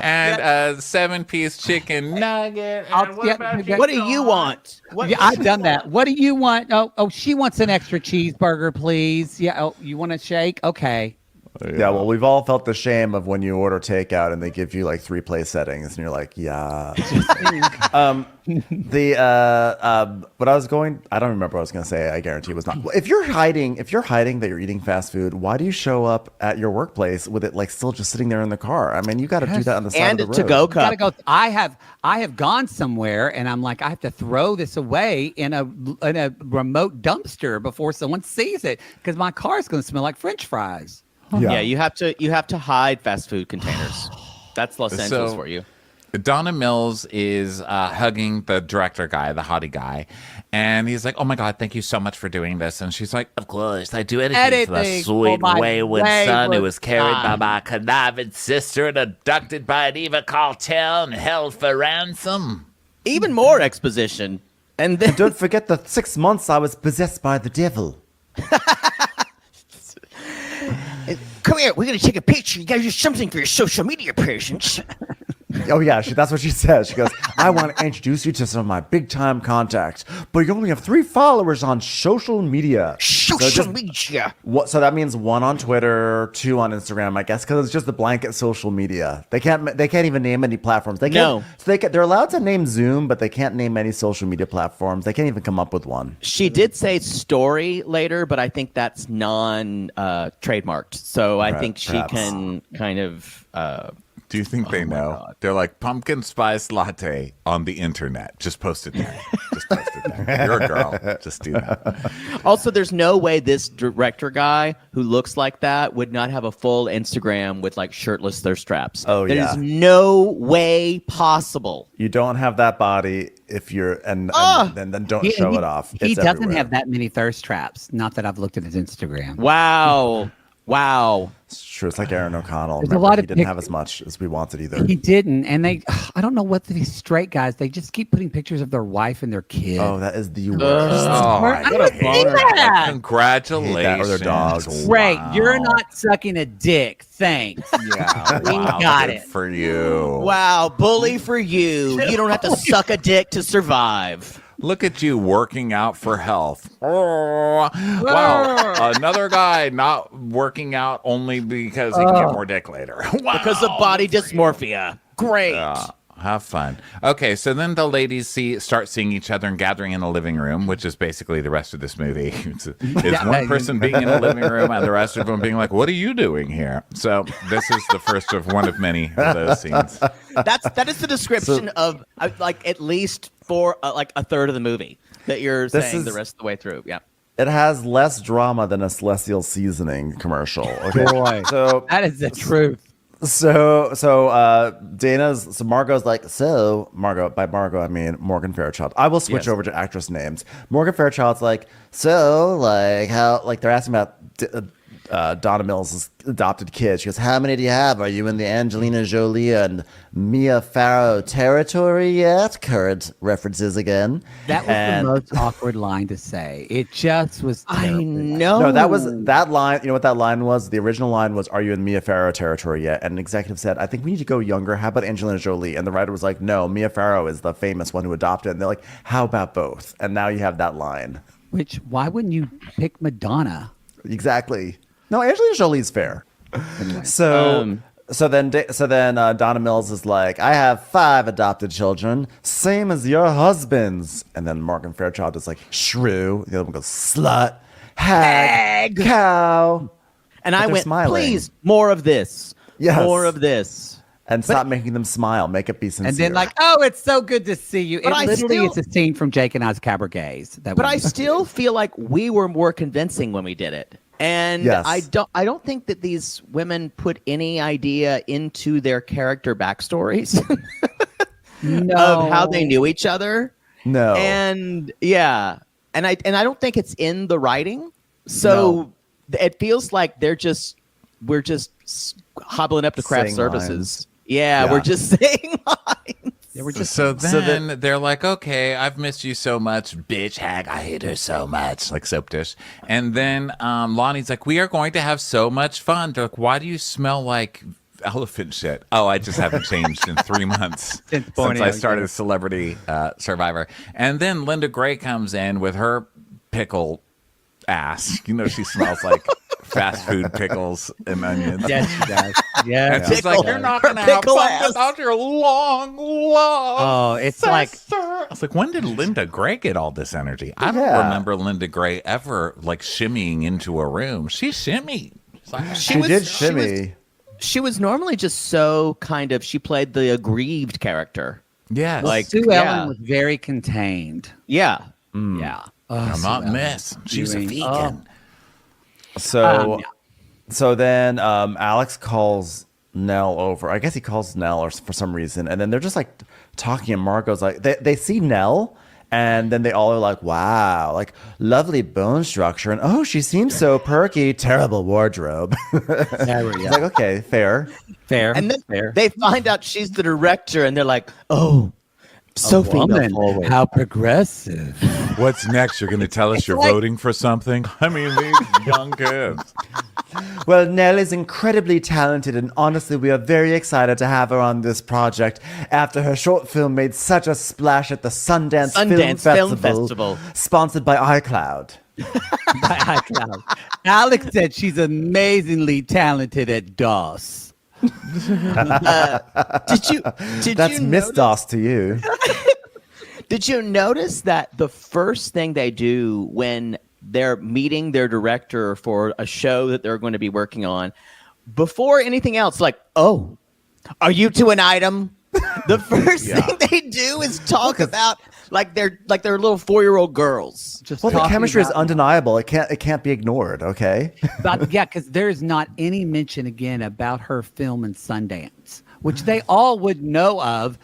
And a 7-piece chicken nugget. And what about what do you want? What, Yeah, I've done that. What do you want? Oh, she wants an extra cheeseburger, please. Yeah. Oh, you want a shake? Okay. yeah, well, we've all felt the shame of when you order takeout and they give you like 3 place settings, and you're like, yeah. What I was going, I don't remember what I was going to say. I guarantee it was not. If you're hiding that you're eating fast food, why do you show up at your workplace with it like still just sitting there in the car? I mean, you got to do that on the side and of the to road. go Gotta cup. go. I have gone somewhere and I'm like, I have to throw this away in a remote dumpster before someone sees it because my car is going to smell like French fries. Yeah, you have to hide fast food containers. That's Los Angeles So- for you. Donna Mills is hugging the director guy, the hottie guy. And he's like, oh my God, thank you so much for doing this. And she's like, Of course, I do anything for the Anything sweet, for my wayward son who wayward was carried by son. my conniving sister and abducted by an evil cartel and held for ransom. Even more exposition. And then Don't forget the 6 months I was possessed by the devil. come here, we're gonna take a picture. You gotta do something for your social media presence. Oh yeah, that's what she says. She goes, I want to introduce you to some of my big time contacts, but you only have 3 followers on social media. Social media. So that means 1 on Twitter, 2 on Instagram, I guess, because it's just the blanket social media. They can't even name any platforms. They can't, No. So they're allowed to name Zoom, but they can't name any social media platforms. They can't even come up with one. She did say story later, but I think that's non-trademarked. So I think she Perhaps. can kind of. Do you think they know? God. They're like pumpkin spice latte on the internet. Just post it there. Just post it there. You're a girl. Just do that. Also, there's no way this director guy who looks like that would not have a full Instagram with like shirtless thirst traps. Oh, yeah. There's no way possible. You don't have that body if you're, and then don't show it off. He It's doesn't everywhere. have that many thirst traps. Not that I've looked at his Instagram. Wow. Wow. It's true. It's like Aaron O'Connell. There's a Remember, lot he of didn't have pic- as much as we wanted either. He didn't, and I don't know what these straight guys. They just keep putting pictures of their wife and their kid. Oh, that is the worst. Oh, I my don't see that. Congratulations. Hate that, or their dogs. Great, Wow. you're not sucking a dick. Thanks. Yeah, We wow, got good it. for you. Wow. Bully for you. You don't have to suck a dick to survive. Look at you working out for health. Oh, wow. Another guy not working out only because he can get more dick later. Wow. Because of body dysmorphia. Great. Have fun. Okay, so then the ladies start seeing each other and gathering in a living room, which is basically the rest of this movie. It's one person being in a living room and the rest of them being like, "What are you doing here?" So this is the first of one of many of those scenes. That is the description of like at least for like a third of the movie that you're This saying is- the rest of the way through. Yeah. It has less drama than a Celestial Seasoning commercial. Okay. Boy. So That is the truth. So Margot's like, by Margot I mean Morgan Fairchild. I will switch Yes. over to actress names. Morgan Fairchild's like, so like how, like they're asking about Donna Mills' adopted kid. She goes, how many do you have? Are you in the Angelina Jolie and Mia Farrow territory yet? Current references again. That was And- the most awkward line to say. It just was. I terrible. know. No, that line. You know what that line was? The original line was, "Are you in Mia Farrow territory yet?" And an executive said, "I think we need to go younger. How about Angelina Jolie?" And the writer was like, "No, Mia Farrow is the famous one who adopted." And they're like, "How about both?" And now you have that line. Why wouldn't you pick Madonna? Exactly. No, Angelina Jolie's fair. So then Donna Mills is like, "I have 5 adopted children, same as your husband's." And then Morgan Fairchild is like, "Shrew." The other one goes, "Slut, hag, cow." And But I they're went, smiling. please, more of this. Yes. More of this. And stop making them smile. Make it be sincere. And then like, oh, it's so good to see you. But I It's still- a scene from Jake and I's Cabergays. But I still feel like we were more convincing when we did it. And Yes. I don't think that these women put any idea into their character backstories of how they knew each other. No. And yeah. And I don't think it's in the writing. So it feels like we're just hobbling up to craft Saying services. lines. Yeah, we're just saying lines. They were just So then they're like, okay, I've missed you so much, bitch, hag. I hate her so much, like soap dish. And then Lonnie's like, we are going to have so much fun. They're like, why do you smell like elephant shit? Oh, I just haven't changed in 3 months since I started Celebrity Survivor. And then Linda Gray comes in with her pickle ass. You know, she smells like fast food pickles and onions. yes, she does. Yeah. And she's like, you're not going to have Pickle fun ass. without your long Oh, it's like I was like, when did Linda Gray get all this energy? I don't Yeah. remember Linda Gray ever like shimmying into a room. She shimmied. It's like, she did shimmy. She was normally just so kind of, she played the aggrieved character. yes. Like, Sue yeah. Ellen was very contained. Yeah. Yeah. I'm not Miss. She's a vegan. So then Alex calls Nell over. I guess he calls Nell or for some reason. And then they're just like talking, and Margot's like, they see Nell, and then they all are like, wow, like lovely bone structure. And oh, she seems so perky. Terrible wardrobe. It's like, okay, fair. Fair. And then fair. they find out she's the director, and they're like, oh, so female forward. How progressive. What's next? You're going to tell us you're voting for something? I mean, these young kids. Well, Nell is incredibly talented, and honestly, we are very excited to have her on this project after her short film made such a splash at the Sundance Film Film Festival, Festival. sponsored by iCloud. By iCloud. Alex said she's amazingly talented at DOS. Did That's you Miss notice- DOS to you. Did you notice that the first thing they do when they're meeting their director for a show that they're going to be working on, before anything else, like, oh, are you two an item? The first thing they do is talk about like they're little 4-year-old girls. Just Well, the talking chemistry is about- undeniable. It can't be ignored. Okay. Yeah, because there's not any mention again about her film in Sundance, which they all would know of.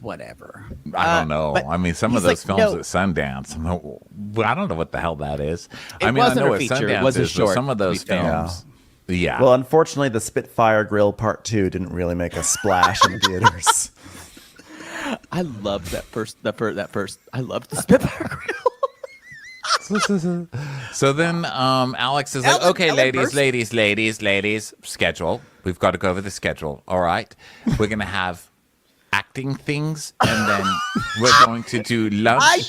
Whatever. I don't know. but I mean, some of he's those like, films no. at Sundance, I don't know what the hell that is. It I mean, I wasn't know a what feature. It Sundance was a is, but short, some of to those be fair. films. Yeah. Well, unfortunately, the Spitfire Grill Part 2 didn't really make a splash in theaters. I loved that first. I loved the Spitfire Grill. So then Alex is like, okay, Ellen ladies, schedule. We've got to go over the schedule. All right. We're going to have acting things, and then we're going to do lunch. I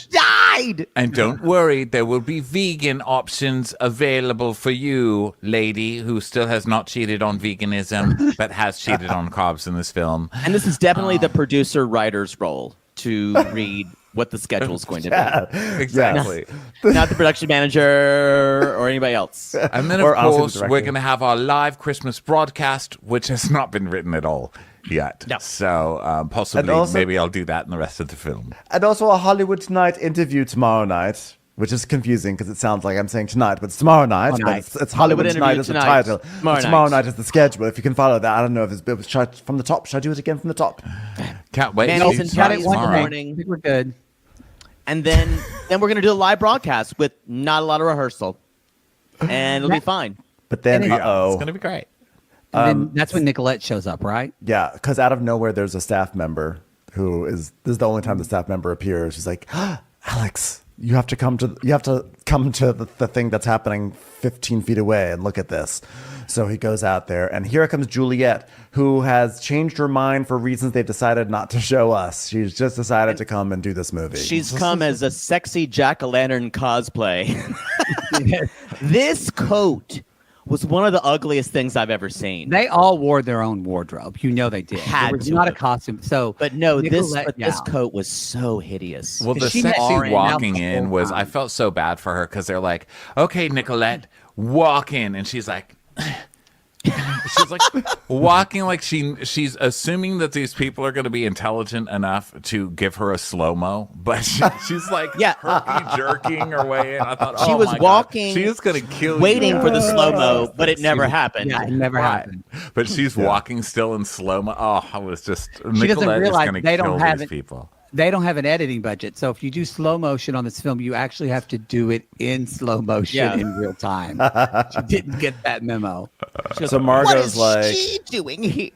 died. And don't worry, there will be vegan options available for you, lady, who still has not cheated on veganism, but has cheated on carbs in this film. And this is definitely the producer-writer's role to read what the schedule is going to be. Exactly. Not the production manager or anybody else. And then, Or of honestly, the course, we're director. going to have our live Christmas broadcast, which has not been written at all yet. No. So possibly, And also- maybe I'll do that in the rest of the film. And also a Hollywood Tonight interview tomorrow night, which is confusing because it sounds like I'm saying tonight, but it's tomorrow night. Tomorrow But night. it's Hollywood Hollywood Tonight interview is the tonight. title. Tomorrow Tomorrow night. night is the schedule. If you can follow that, I don't know if it's should I, from the top. Should I do it again from the top? Can't wait. Manny's to and start Patty's tomorrow. one I think we're good. And then we're going to do a live broadcast with not a lot of rehearsal. And it'll be fine. But then, And it- Yeah, it's uh-oh. going to be great. And then that's when Nicolette shows up, right? Yeah, because out of nowhere, there's a staff member this is the only time the staff member appears. She's like, Alex, you have to come to the thing that's happening 15 feet away and look at this. So he goes out there, and here comes Juliet, who has changed her mind for reasons they've decided not to show us. She's just decided to come and do this movie. She's come as a sexy jack-o'-lantern cosplay. This coat was one of the ugliest things I've ever seen. They all wore their own wardrobe. You know they did. Had it was to not a have. costume. So, But no, this Nicolette, coat was so hideous. Well, the Because she met sexy Lauren walking out the in whole was, time. I felt so bad for her because they're like, okay, Nicolette, walk in. And she's like, she's like walking like she's assuming that these people are going to be intelligent enough to give her a slow-mo, but she's like herky jerking her way in. I thought, She oh was my God, walking, she is going to kill waiting you. for the slow-mo, but it never happened. yeah, it never Right. happened. But she's walking still in slow-mo. Oh, I was just, She doesn't Nicolette is realize going to they kill don't have these it. people. They don't have an editing budget. So if you do slow motion on this film, you actually have to do it in slow motion Yeah. in real time. She didn't get that memo. So What Margot's is like, she doing here?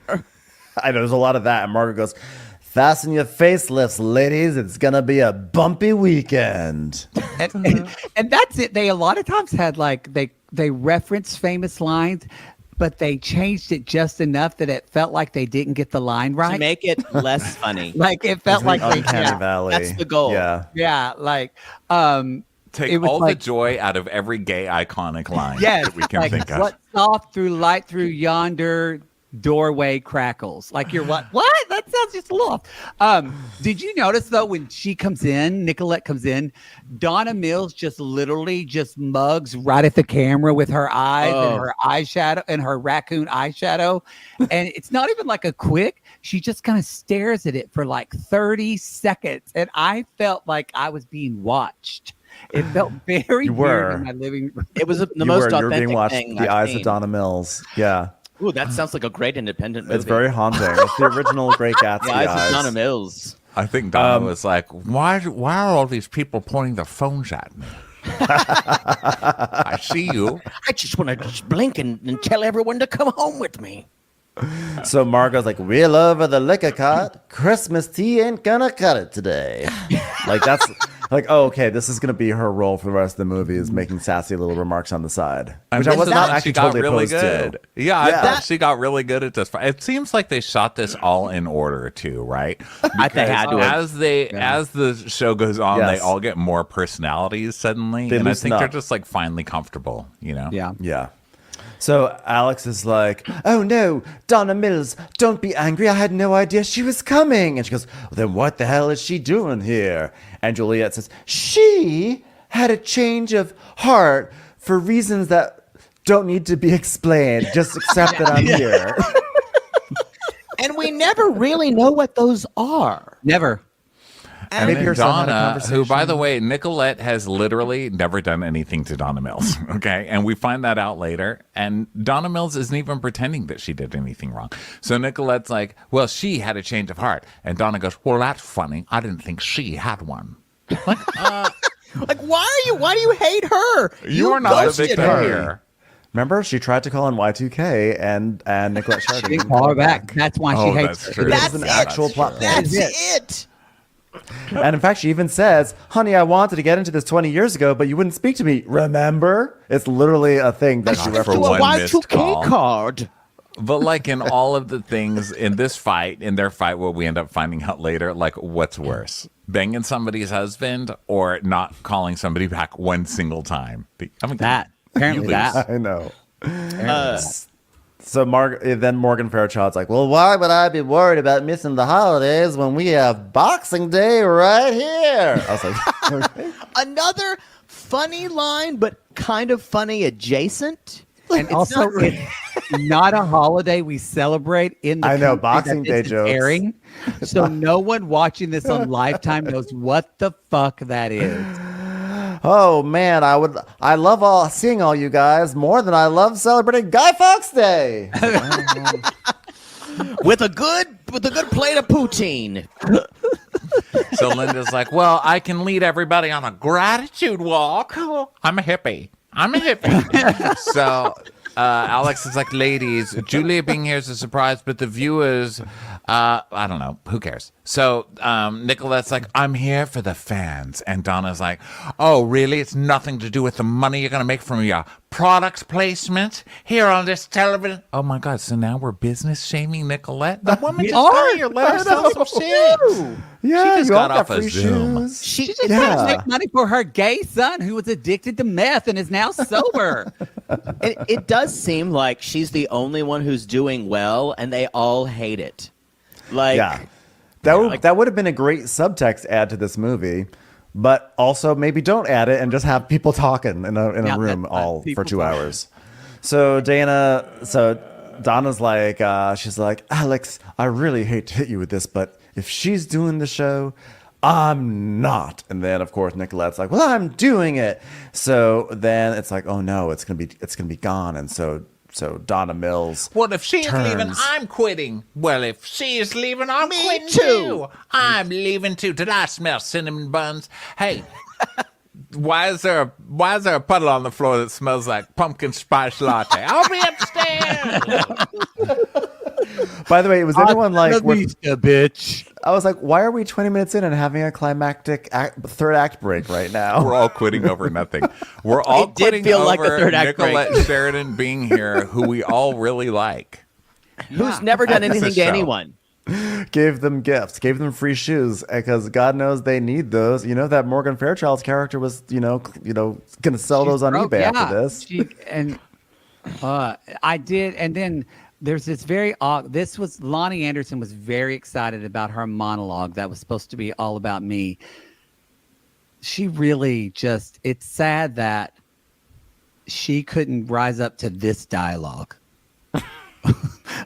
I know there's a lot of that. And Margot goes, fasten your facelifts, ladies. It's going to be a bumpy weekend. And that's it. They a lot of times had like they reference famous lines, but they changed it just enough that it felt like they didn't get the line To right. make it less funny. Like it felt like they, Uncanny Valley. That's the goal. Yeah. yeah, like Take it was all like- the joy out of every gay iconic line yes, that we can like think of. what soft through light through yonder doorway crackles. Like you're what? What? That sounds just a little off. Did you notice though when she comes in, Nicolette comes in, Donna Mills just literally just mugs right at the camera with her eyes and her eyeshadow and her raccoon eyeshadow. And it's not even like a quick, she just kind of stares at it for like 30 seconds. And I felt like I was being watched. It felt very You weird were. in my living room. It was the You most were authentic being watched thing the I've eyes seen. of Donna Mills. Yeah. Ooh, that sounds like a great independent movie. It's very haunting. It's the original Great Gatsby The eyes eyes. of Donna Mills. I think Donna was like, why are all these people pointing their phones at me? I see you. I just want to just blink and tell everyone to come home with me. So Margot's like, we're over the liquor cart. Christmas tea ain't gonna cut it today. Like Like, oh, okay, this is going to be her role for the rest of the movie, is making sassy little remarks on the side, which I was not actually totally opposed to. Yeah, I thought she got really good at this. It seems like they shot this all in order too, right? Because they had to. As the show goes on, they all get more personalities suddenly, and I think they're just like finally comfortable, you know? Yeah. So Alex is like, oh no, Donna Mills, don't be angry. I had no idea she was coming. And she goes, well, then what the hell is she doing here? And Juliet says, she had a change of heart for reasons that don't need to be explained. Just accept that I'm here. And we never really know what those are. Never. And maybe then her son had a Donna, conversation. who, by the way, Nicolette has literally never done anything to Donna Mills, okay? And we find that out later. And Donna Mills isn't even pretending that she did anything wrong. So Nicolette's like, well, she had a change of heart. And Donna goes, well, that's funny. I didn't think she had one. Like, why do you hate her? You are not a ghosted victim her. here. Remember, she tried to call in Y2K, and Nicolette Sheridan Didn't call her back. That's why she hates that's her. true. This is an actual plot point. That's it. And in fact, she even says, honey, I wanted to get into this 20 years ago, but you wouldn't speak to me. Remember? It's literally a thing that she For references. one missed call. card. But like in all of the things in this fight, in their fight, what we end up finding out later, like what's worse, banging somebody's husband or not calling somebody back one single time? I mean, That. Apparently you lose. that. I know. So then Morgan Fairchild's like, well, why would I be worried about missing the holidays when we have Boxing Day right here? I was like, okay. Another funny line, but kind of funny adjacent. And also, it's not a holiday we celebrate in the I know, country Boxing that Day this is jokes. airing. So no one watching this on Lifetime knows what the fuck that is. Oh man, I love seeing all you guys more than I love celebrating Guy Fawkes Day. with a good plate of poutine. So Linda's like, well, I can lead everybody on a gratitude walk. I'm a hippie. So Alex is like, ladies, Julia being here is a surprise, but the viewers, I don't know. Who cares? So Nicolette's like, I'm here for the fans. And Donna's like, oh, really? It's nothing to do with the money you're going to make from your product placement here on this television. Oh, my God. So now we're business shaming Nicolette? The woman just got here. Let her sell some shit. Yeah, She just you all got off free a Zoom. shoes. She She just trying to make money for her gay son who was addicted to meth and is now sober. It does seem like she's the only one who's doing well, and they all hate it. Like, Yeah. That would have been a great subtext add to this movie, but also maybe don't add it and just have people talking in a room all for 2 hours. So Donna's like, she's like, Alex, I really hate to hit you with this, but if she's doing the show, I'm not. And then of course Nicolette's like, well, I'm doing it. So then it's like, oh no, it's gonna be gone. And so Donna Mills. Well, if she's turns. leaving, I'm quitting. Well, if she's leaving, I'm quitting too. too. I'm leaving too. Did I smell cinnamon buns? Hey, Why is there a puddle on the floor that smells like pumpkin spice latte? I'll be upstairs. By the way, was anyone like, bitch. I was like, why are we 20 minutes in and having a climactic third act break right now? We're all quitting over nothing. We're all It did quitting feel over like a third act break. Nicolette Sheridan being here, who we all really like. who's never done It's a anything to show. anyone. Gave them gifts, gave them free shoes, because God knows they need those. You know that Morgan Fairchild's character was, going to sell those on eBay after this. I did, and then there's this Lonnie Anderson was very excited about her monologue that was supposed to be all about me. She really it's sad that she couldn't rise up to this dialogue.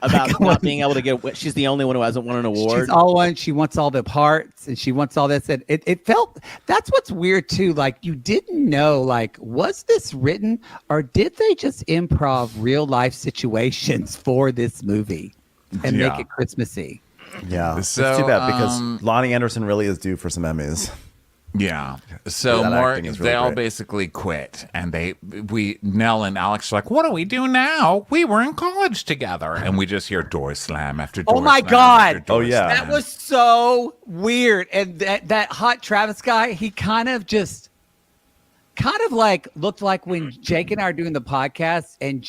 About not being able to get. She's the only one who hasn't won an award. She's all one. She wants all the parts, and she wants all this. And it felt. That's what's weird too. Like you didn't know. Like was this written, or did they just improv real life situations for this movie and make it Christmassy? Yeah, So, it's too bad because Lonnie Anderson really is due for some Emmys. Yeah. So that more, acting is really they all great. basically quit, and Nell and Alex are like, "What do we do now? We were in college together," and we just hear door slam after door. Oh my slam God. after door Oh, yeah. slam. That was so weird. And that hot Travis guy, he kind of like looked like when Jake and I are doing the podcast, and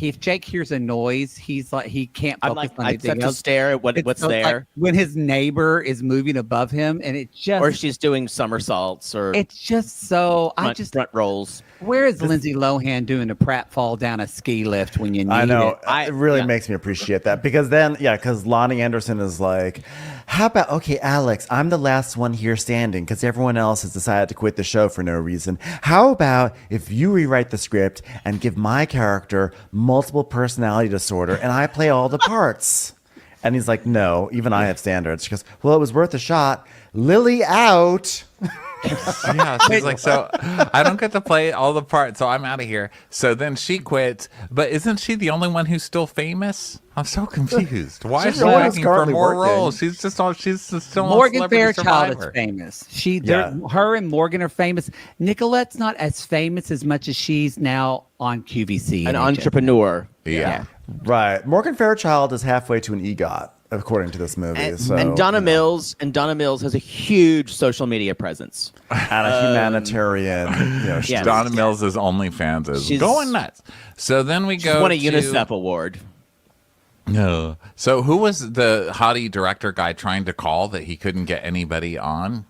if Jake hears a noise, he's like, he can't I'm focus like, on I anything have to else. stare at what's So it's there. like when his neighbor is moving above him, and it just, Or she's doing somersaults or it's just so, front rolls. where is Lindsay Lohan doing a pratfall down a ski lift when you need I know. it? It really makes me appreciate that because then, because Lonnie Anderson is like, how about, okay, Alex, I'm the last one here standing because everyone else has decided to quit the show for no reason. How about if you rewrite the script and give my character multiple personality disorder and I play all the parts? And he's like, no, even I have standards. She goes, well, it was worth a shot. Lily out. Yeah, she's like, so I don't get to play all the parts, so I'm out of here. So then she quits, but isn't she the only one who's still famous? I'm so confused. Why is She's she the one who's begging for currently more working. roles? She's still on Morgan Celebrity Fairchild is Survivor. famous. Yeah. Her and Morgan are famous. Nicolette's not as famous as much as she's now on QVC. An and entrepreneur. Yeah. Right. Morgan Fairchild is halfway to an EGOT, according to this movie. And Donna Mills has a huge social media presence. And a humanitarian. She's Yeah. Donna Mills' OnlyFans is She's- going nuts. So then we She's go won a to UNICEF award. No. So who was the hottie director guy trying to call that he couldn't get anybody on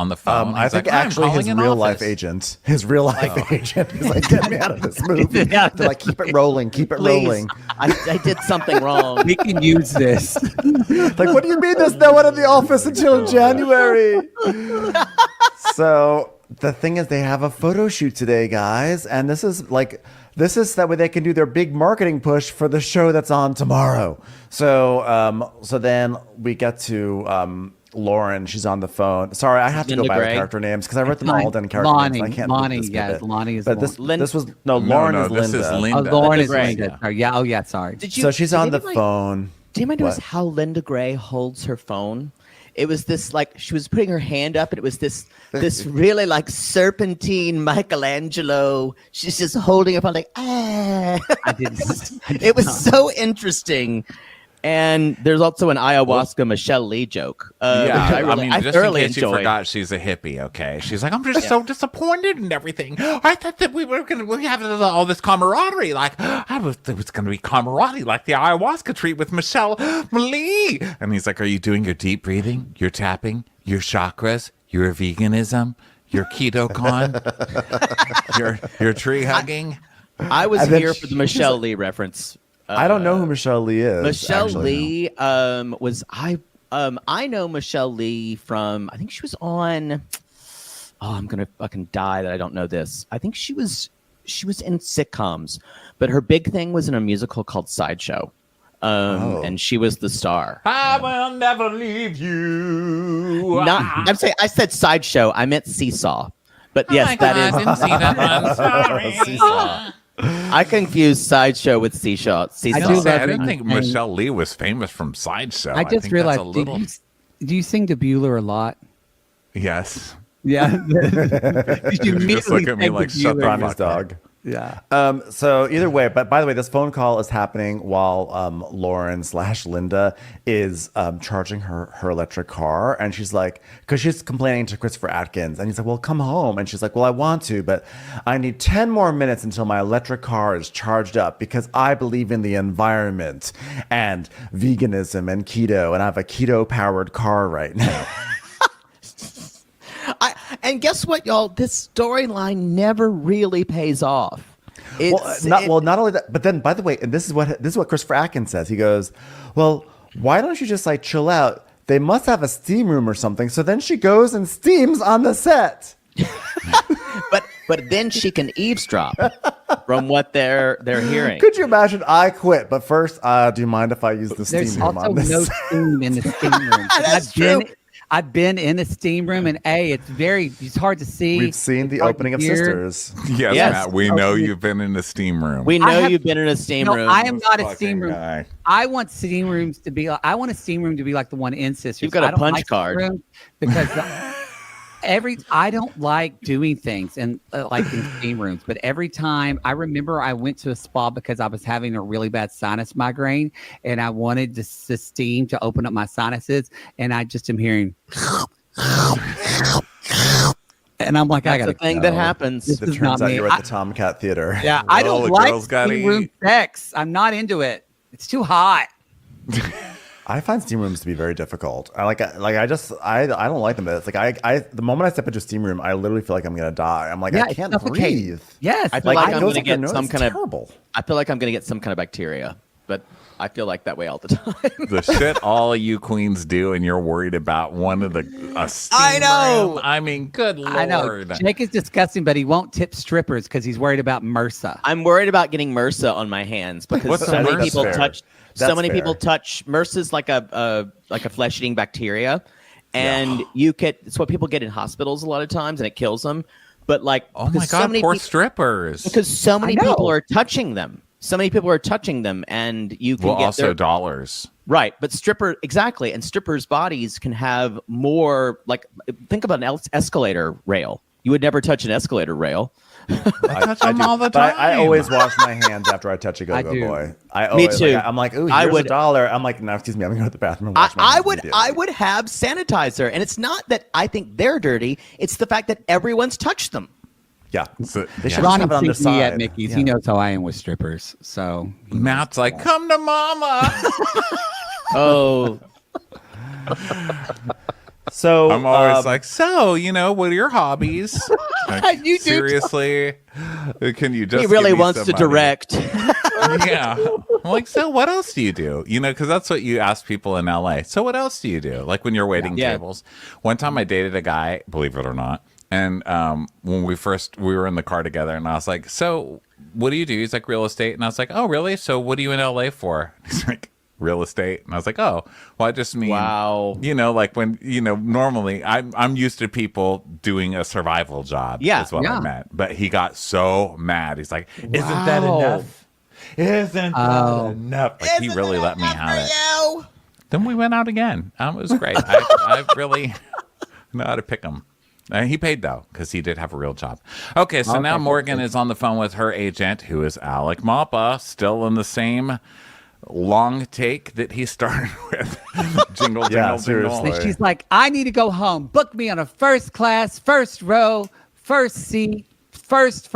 the phone? I He's think like, "I'm actually his calling an real life office." agent. His real life agent. He's like, get me out of this movie. Yeah. They're like, keep it rolling, keep it Please, rolling. I did something wrong. We can use this. Like, what do you mean there's no one in the office until January? So the thing is, they have a photo shoot today, guys. And this is that way they can do their big marketing push for the show that's on tomorrow. So then we get to Lauren. She's on the phone. Sorry, I have to go Linda by the Gray. character names because I wrote them all down character Lonnie, names. And I can't Lonnie, this yes, bit. Lonnie is But Lauren. this was Lauren is this Linda. is Linda. Lauren is Gray. Linda. Oh, yeah. Oh, yeah. Sorry. So she's on the anybody- phone. Do you mind notice What? how Linda Gray holds her phone? It was this like she was putting her hand up, and it was this really like serpentine Michelangelo. She's just holding her phone like ah. I didn't. It was so interesting. And there's also an ayahuasca Michelle Lee joke. Which I just thoroughly in case you enjoyed. forgot, she's a hippie. Okay, she's like, I'm just so disappointed and everything. I thought that we have all this camaraderie. Like, it was going to be camaraderie, like the ayahuasca treat with Michelle Lee. And he's like, are you doing your deep breathing, your tapping, your chakras, your veganism, your keto con, your tree hugging? I was And then here for the Michelle Lee reference. I don't know who Michelle Lee is. Michelle actually. Lee was I know Michelle Lee from I think she was on I'm gonna fucking die that I don't know this. I think she was in sitcoms, but her big thing was in a musical called Sideshow. And she was the star. I will never leave you. I said Sideshow. I meant Seesaw. But yes, Oh my that God, is. I didn't see that one. Sorry. Seesaw. I confused Sideshow with Seesaw. Seesaw. I do love I didn't it. think And- Michelle Lee was famous from Sideshow. I just think realized. that's a little. Do you sing to Bueller a lot? Yes. Yeah. Did you Just look at me sing like, to shut the Bueller? fuck Ronnie's dog. Yeah. So either way, but by the way, this phone call is happening while Lauren/Linda is charging her electric car, and she's like, because she's complaining to Christopher Atkins, and he's like, well, come home, and she's like, well, I want to, but I need 10 more minutes until my electric car is charged up because I believe in the environment and veganism and keto, and I have a keto powered car right now. And guess what, y'all? This storyline never really pays off. Not only that, but then by the way, and this is what Christopher Atkins says. He goes, well, why don't you just like chill out? They must have a steam room or something. So then she goes and steams on the set. but then she can eavesdrop from what they're hearing. Could you imagine? I quit, but first, do you mind if I use the There's steam room also on this? no steam in the steam room. I've been in the steam room, and it's hard to see. We've seen the Hard opening to of hear. Sisters. Yes, Yes. Matt. We know you've been in the steam room. We I know have- you've been in a steam No, room. I am not a Fucking steam room. guy. I want steam rooms to be. I want a steam room to be like the one in Sisters. You've got a I don't punch like steam card. rooms because I don't like doing things and like in steam rooms, but every time I remember I went to a spa because I was having a really bad sinus migraine and I wanted the steam to open up my sinuses, and I just am hearing and I'm like, I got the thing that happens. It turns out you're at the Tomcat Theater. Yeah, I Well, don't the like girls gotta steam room eat. sex. I'm not into it. It's too hot. I find steam rooms to be very difficult. I don't like them. It's like the moment I step into a steam room, I literally feel like I'm gonna die. I'm like, Yeah, I it's can't suffocating. breathe. Yes. I feel like I'm goes going to up your get nose. some It's kind of terrible. I feel like I'm going to get some kind of bacteria, but I feel like that way all the time. The shit all you queens do, and you're worried about one of the steam I know. room. I mean, good lord. I know. Jake is disgusting, but he won't tip strippers because he's worried about MRSA. I'm worried about getting MRSA on my hands because What's so many MRSA? people That's touch. fair. So many That's people fair. touch. MRSA is like a flesh-eating bacteria, and it's what people get in hospitals a lot of times, and it kills them. But like, Oh my because god, poor people, strippers. because so many I know. people are touching them. So many people are touching them, and you can Well, get also their, dollars. right. But exactly, and strippers' bodies can have more. Like, think about an escalator rail. You would never touch an escalator rail. I touch them all the But time. I always wash my hands after I touch a I go-go do. boy. I always, too. I'm like, ooh, I here's would- $1. I'm like, no, excuse me, I'm gonna go to the bathroom and wash my I hands would immediately. have sanitizer, and it's not that I think they're dirty. It's the fact that everyone's touched them. Yeah. So, They should yeah. just Ronnie have it on the sees me at side. Mickey's. Yeah. He knows how I am with strippers. So Matt's like, come to mama. Oh, So I'm always like, so, what are your hobbies? Like, You do seriously? Can you just he really give me wants some to money? direct. Yeah. I'm like, so what else do you do? Because that's what you ask people in LA. So what else do you do? Like when you're waiting Yeah. tables. One time I dated a guy, believe it or not. And when we were in the car together, and I was like, so what do you do? He's like, real estate. And I was like, oh, really? So what are you in LA for? He's like, real estate. And I was like, oh, well, I just mean, Wow. like when, normally I'm used to people doing a survival job. Yeah. Is what Yeah. I meant. But he got so mad. He's like, isn't that Wow. enough? Isn't that enough? Like, he really let me have it. Then we went out again. It was great. I really know how to pick him. He paid, though, because he did have a real job. Okay, so now Morgan is on the phone with her agent, who is Alec Mappa, still in the same long take that he started with. Jingle, Yeah, jingle, jingle. seriously. and she's like, I need to go home. Book me on a first class, first row, first seat, first.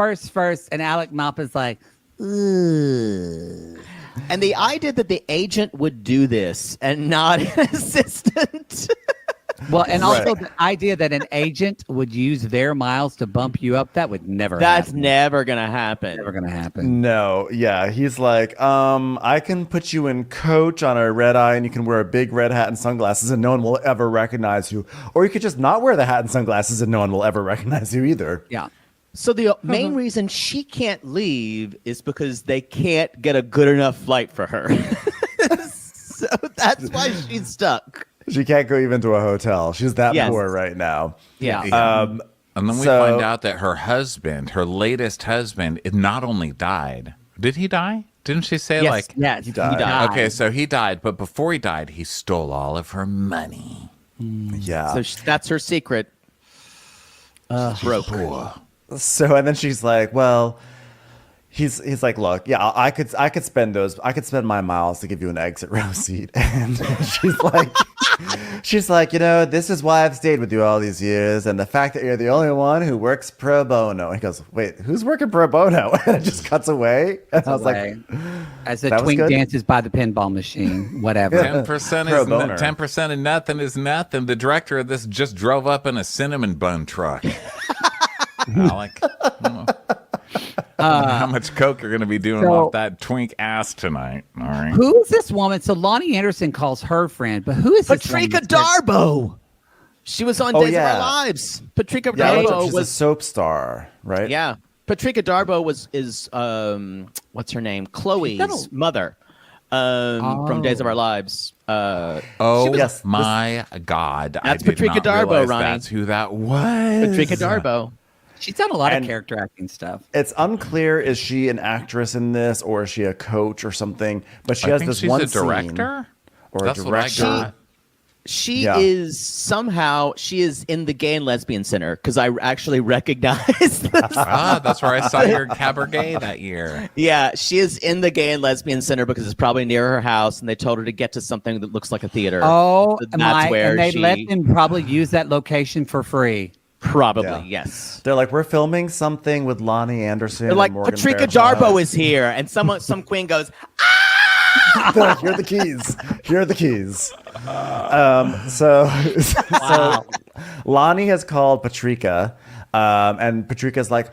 And Alec Mappa's like, ugh. And the idea that the agent would do this and not an assistant. Well, and also Right. the idea that an agent would use their miles to bump you up, that would never That's happen. never going to happen. Never going to happen. No, yeah, he's like, I can put you in coach on a red eye, and you can wear a big red hat and sunglasses, and no one will ever recognize you. Or you could just not wear the hat and sunglasses, and no one will ever recognize you either. Yeah. So the main reason she can't leave is because they can't get a good enough flight for her. So that's why she's stuck. She can't go even to a hotel. She's that Yes. poor right now. Yeah. And then we So- find out that her latest husband, it not only died. Did he die? Didn't she say, Yes. like... Yes. He died. Okay, so he died, but before he died, he stole all of her money. Yeah. So that's her secret. Broke. So and then she's like, well, he's like, look, yeah, I could spend my miles to give you an exit row seat. And she's like, this is why I've stayed with you all these years, and the fact that you're the only one who works pro bono. And he goes, wait, who's working pro bono? And it just cuts away. And I was Away. like, As the that was twink good. dances by the pinball machine, whatever. 10% Pro is boner. 10% of nothing is nothing. The director of this just drove up in a cinnamon bun truck. Alec, how much coke you're going to be doing so- off that twink ass tonight? All right. Who is this woman? So Lonnie Anderson calls her friend, but who is this Patrika woman? Darbo. She was on Oh, Days of yeah. Our Lives. Patrika yeah, Darbo she's a was soap star, right? yeah. Patrika Darbo is what's her name? Chloe's mother from Days of Our Lives. Oh Yes, my God! That's I did Patrika not Darbo, realize Ronnie. That's who that was. Patrika Darbo. She's done a lot And- of character acting stuff. It's unclear, is she an actress in this, or is she a coach or something? But she I has think this she's one a scene- director or That's a what I director. got. She Yeah. she is in the Gay and Lesbian Center because I actually recognize this. That's where I saw your cabaret that year. Yeah, she is in the Gay and Lesbian Center because it's probably near her house, and they told her to get to something that looks like a theater. Oh, that's where and they she let them probably use that location for free. probably Yeah. yes. They're like, we're filming something with Lonnie Anderson. They're like, and Morgan Patrika Fairchild. Darbo is here, and some queen goes, They're like, here are the keys. Here are the keys. So Lonnie has called Patrika, and Patrika's like,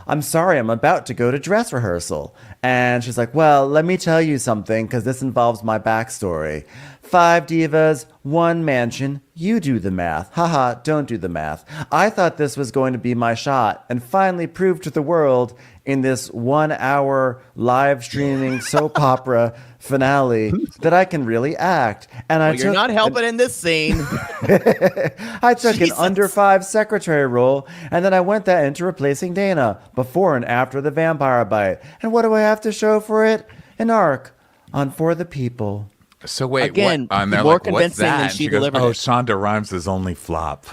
I'm sorry, I'm about to go to dress rehearsal. And she's like, well, let me tell you something, because this involves my backstory. 5 divas, 1 mansion. You do the math. Haha, don't do the math. I thought this was going to be my shot and finally prove to the world in this 1-hour live streaming soap opera finale that I can really act. And I you're not helping in this scene. I took an under 5 secretary role, and then I went that into replacing Dana before and after the vampire bite. And what do I have to show for it? An arc on For the People. So wait, Again, what? And they're more like, what's convincing that? than And she goes, delivered oh, it. Shonda Rhimes' only flop.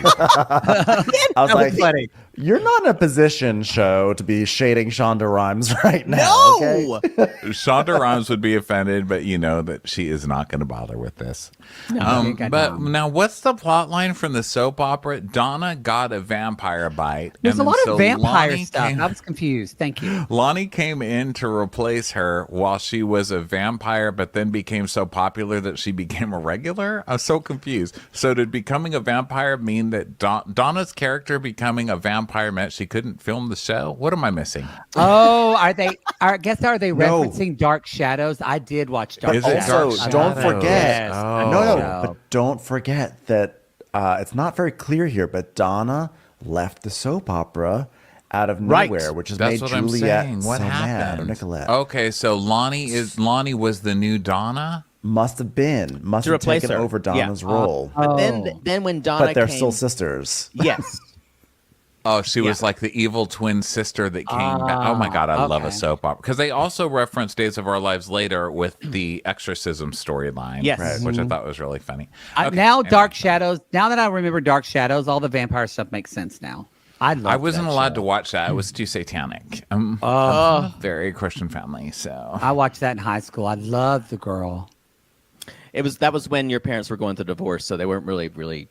I was like, funny. you're not in a position, show, to be shading Shonda Rhimes right now. No, Okay? Shonda Rhimes would be offended, but you know that she is not going to bother with this. But now, what's the plot line from the soap opera? Donna got a vampire bite. There's and a lot then of vampire Lonnie stuff. came- I was confused. Thank you. Lonnie came in to replace her while she was a vampire, but then became so popular that she became a regular. I was so confused. So did becoming a vampire mean that Donna's character becoming a vampire meant she couldn't film the show? What am I missing? Oh, are they referencing Dark Shadows? I did watch Dark Is it Shadows. Also, Dark don't Shadows? forget. Yes. Oh. No, but don't forget that it's not very clear here, but Donna left the soap opera out of Right. nowhere, which has That's made what I'm Juliet saying. What so mad, or happened? Nicolette. Okay, so Lonnie was the new Donna. Must have To replace taken her. over Donna's Yeah. role. but Oh. then when Donna But they're came, still sisters. yes, Oh, she was like the evil twin sister that came back. Oh my God, I love a okay. soap opera. Because they also reference Days of Our Lives Later with the exorcism storyline. Yes. Right. Which I thought was really funny. Okay, Now, anyway. Dark Shadows. Now that I remember Dark Shadows, all the vampire stuff makes sense now. I wasn't allowed to watch that. It was too satanic. I'm from a very Christian family, so. I watched that in high school. I loved the girl. that was when your parents were going through divorce, so they weren't really.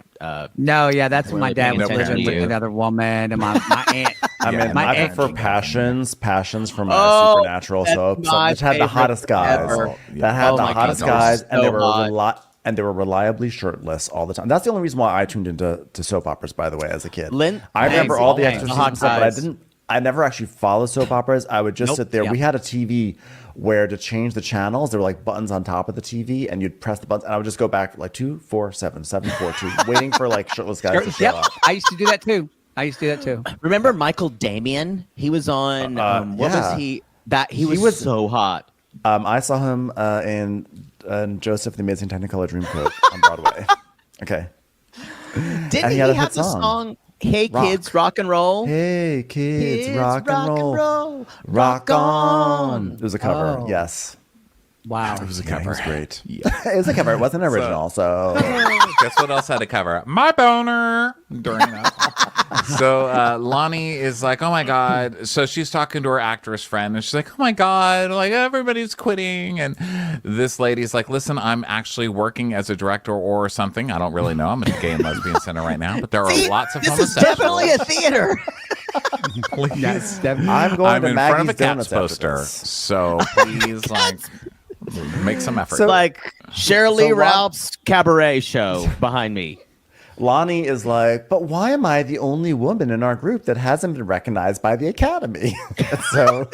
No, yeah, that's when my Really dad paying was attention living to with you. another woman, and my aunt. I mean, my I ex- prefer Passions from Oh, Supernatural that's soap, my which had the favorite hottest guys. ever. That had Oh the my hottest God, guys, so and they were hot. and they were reliably shirtless all the time. That's the only reason why I tuned into soap operas, by the way, as a kid. I remember all the Thanks. exorcism Hot stuff, but I guys. didn't. I never actually followed soap operas. I would just sit there. Yeah. We had a TV where to change the channels, there were like buttons on top of the TV, and you'd press the buttons, and I would just go back like 2, 4, 7, 7, 4, 2, waiting for like shirtless guys to show Yep, up. I used to do that too. Remember Michael Damian? He was on. What yeah. was he? That he was was- so hot. I saw him in Joseph the Amazing Technicolor Dreamcoat on Broadway. Okay. Didn't And he he, had a have hit the song. song "Hey Rock. Kids, Rock and Roll"? Hey kids, Kids, rock and roll, rock on. It was a cover. Oh. Yes. Wow. It was a cover. It was great. Yeah. It was a cover. It wasn't an original. So Guess what else had to cover? My boner during that. So Lonnie is like, oh my God. So she's talking to her actress friend and she's like, oh my God, like everybody's quitting. And this lady's like, listen, I'm actually working as a director or something. I don't really know. I'm at the Gay and Lesbian Center right now, but there are lots of This is homosexuals. definitely a theater. Please. Yes, definitely. I'm going I'm to in Maggie's front of a Cats Donuts after poster. this. So please, like, make some effort. So- Like Shirley So Ralph's cabaret show behind me. Lonnie is like, but why am I the only woman in our group that hasn't been recognized by the Academy? So,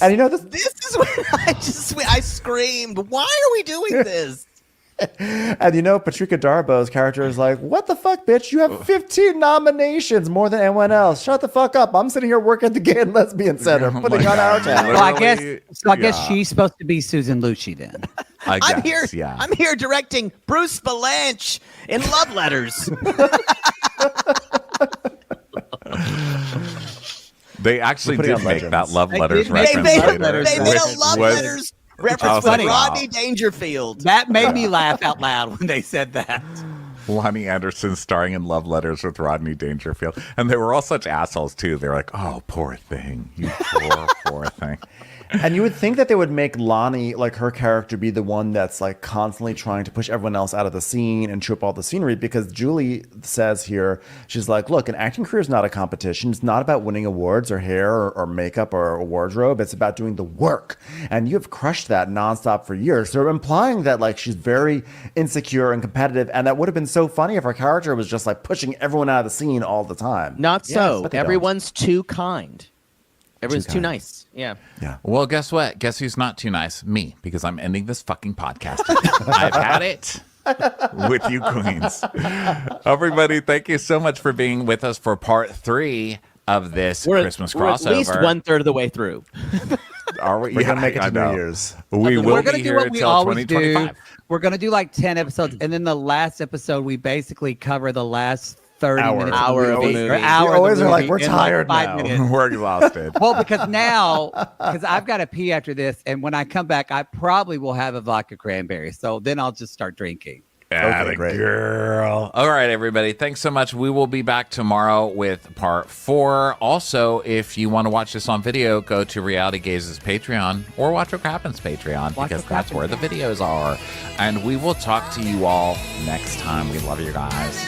and you know this. This is when I screamed. Why are we doing this? And you know, Patrika Darbo's character is like, what the fuck, bitch? You have 15 nominations, more than anyone else. Shut the fuck up. I'm sitting here working at the Gay and Lesbian Center, Oh putting my on our God. town. Well, I guess Yeah. she's supposed to be Susan Lucci then. I I'm guess, here. yeah. I'm here directing Bruce Valanche in Love Letters. They actually We're putting did on make legends. that love They letters did make they reference made, later. they made a which Love was- Letters Reference was with like, Rodney Dangerfield. That made me laugh out loud when they said that. Lonnie Anderson starring in Love Letters with Rodney Dangerfield. And they were all such assholes, too. They were like, oh, poor thing. You poor thing. And you would think that they would make Lonnie, like her character, be the one that's like constantly trying to push everyone else out of the scene and chew up all the scenery, because Julie says here, she's like, look, an acting career is not a competition. It's not about winning awards or hair or makeup or wardrobe. It's about doing the work. And you have crushed that nonstop for years. So implying that like she's very insecure and competitive, and that would have been so funny if her character was just like pushing everyone out of the scene all the time. Not so. But they Everyone's too kind. Everyone's too nice. Yeah. Well, guess what? Guess who's not too nice? Me, because I'm ending this fucking podcast. I've had it with you queens. Everybody, thank you so much for being with us for part 3 of this Christmas crossover. We're at least 1/3 of the way through. Are we? We're going to make it I to know. New Year's. We will We're gonna be do here what we until always 2025. do. We're gonna do like 10 episodes, and then the last episode we basically cover the last 30 minutes Hour of the movie. or hour We always of the are like, movie we're in tired 5 now. minutes. We're exhausted. Well, because I've got to pee after this, and when I come back, I probably will have a vodka cranberry. So then I'll just start drinking. Okay, great. Girl. All right, everybody. Thanks so much. We will be back tomorrow with part 4. Also, if you want to watch this on video, go to Reality Gaze's Patreon or Watch What Happens Patreon, because that's where the videos are. And we will talk to you all next time. We love you guys.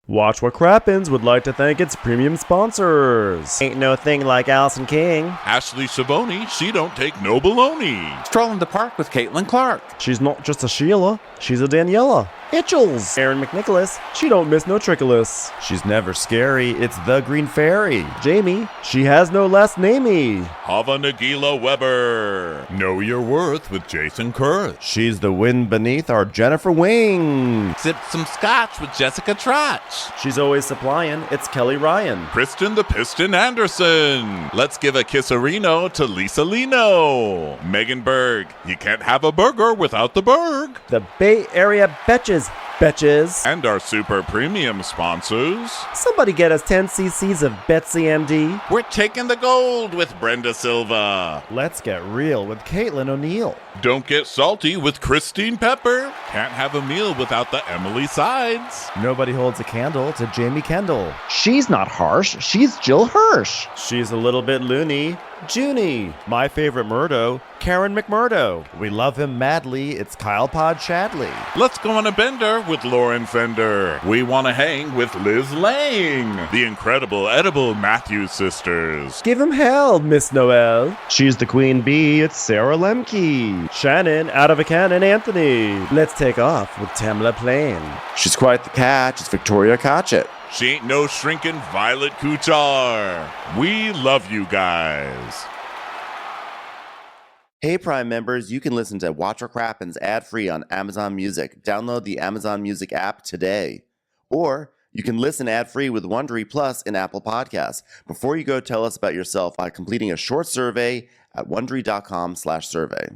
Watch What Crappens would like to thank its premium sponsors. Ain't no thing like Allison King. Ashley Savoni, she don't take no baloney. Stroll in the park with Caitlin Clark. She's not just a Sheila, she's a Daniela. Itchels. Aaron McNicholas, she don't miss no trickolas. She's never scary, it's the Green Fairy. Jamie, she has no last namey. Hava Nagila Weber. Know your worth with Jason Kurth. She's the wind beneath our Jennifer Wing. Sip some scotch with Jessica Trotch. She's always supplying, it's Kelly Ryan. Kristen the Piston Anderson. Let's give a kisserino to Lisa Lino. Megan Berg. You can't have a burger without the Berg. The Bay Area Betches. And our super premium sponsors. Somebody get us 10 cc's of Betsy MD. We're taking the gold with Brenda Silva. Let's get real with Caitlin O'Neill. Don't get salty with Christine Pepper. Can't have a meal without the Emily Sides. Nobody holds a candle to Jamie Kendall. She's not harsh, she's Jill Hirsch. She's a little bit loony. Junie. My favorite Murdo, Karen McMurdo. We love him madly. It's Kyle Pod Shadley. Let's go on a bender with Lauren Fender. We want to hang with Liz Lang. The incredible edible Matthews sisters. Give him hell, Miss Noel. She's the queen bee, it's Sarah Lemke. Shannon, out of a cannon, Anthony. Let's take off with Tamla Plain. She's quite the catch. It's Victoria Cotchett. She ain't no shrinking Violet Kuchar. We love you guys. Hey, Prime members, you can listen to Watch What Crappens ad-free on Amazon Music. Download the Amazon Music app today. Or you can listen ad-free with Wondery Plus in Apple Podcasts. Before you go, tell us about yourself by completing a short survey at Wondery.com/survey.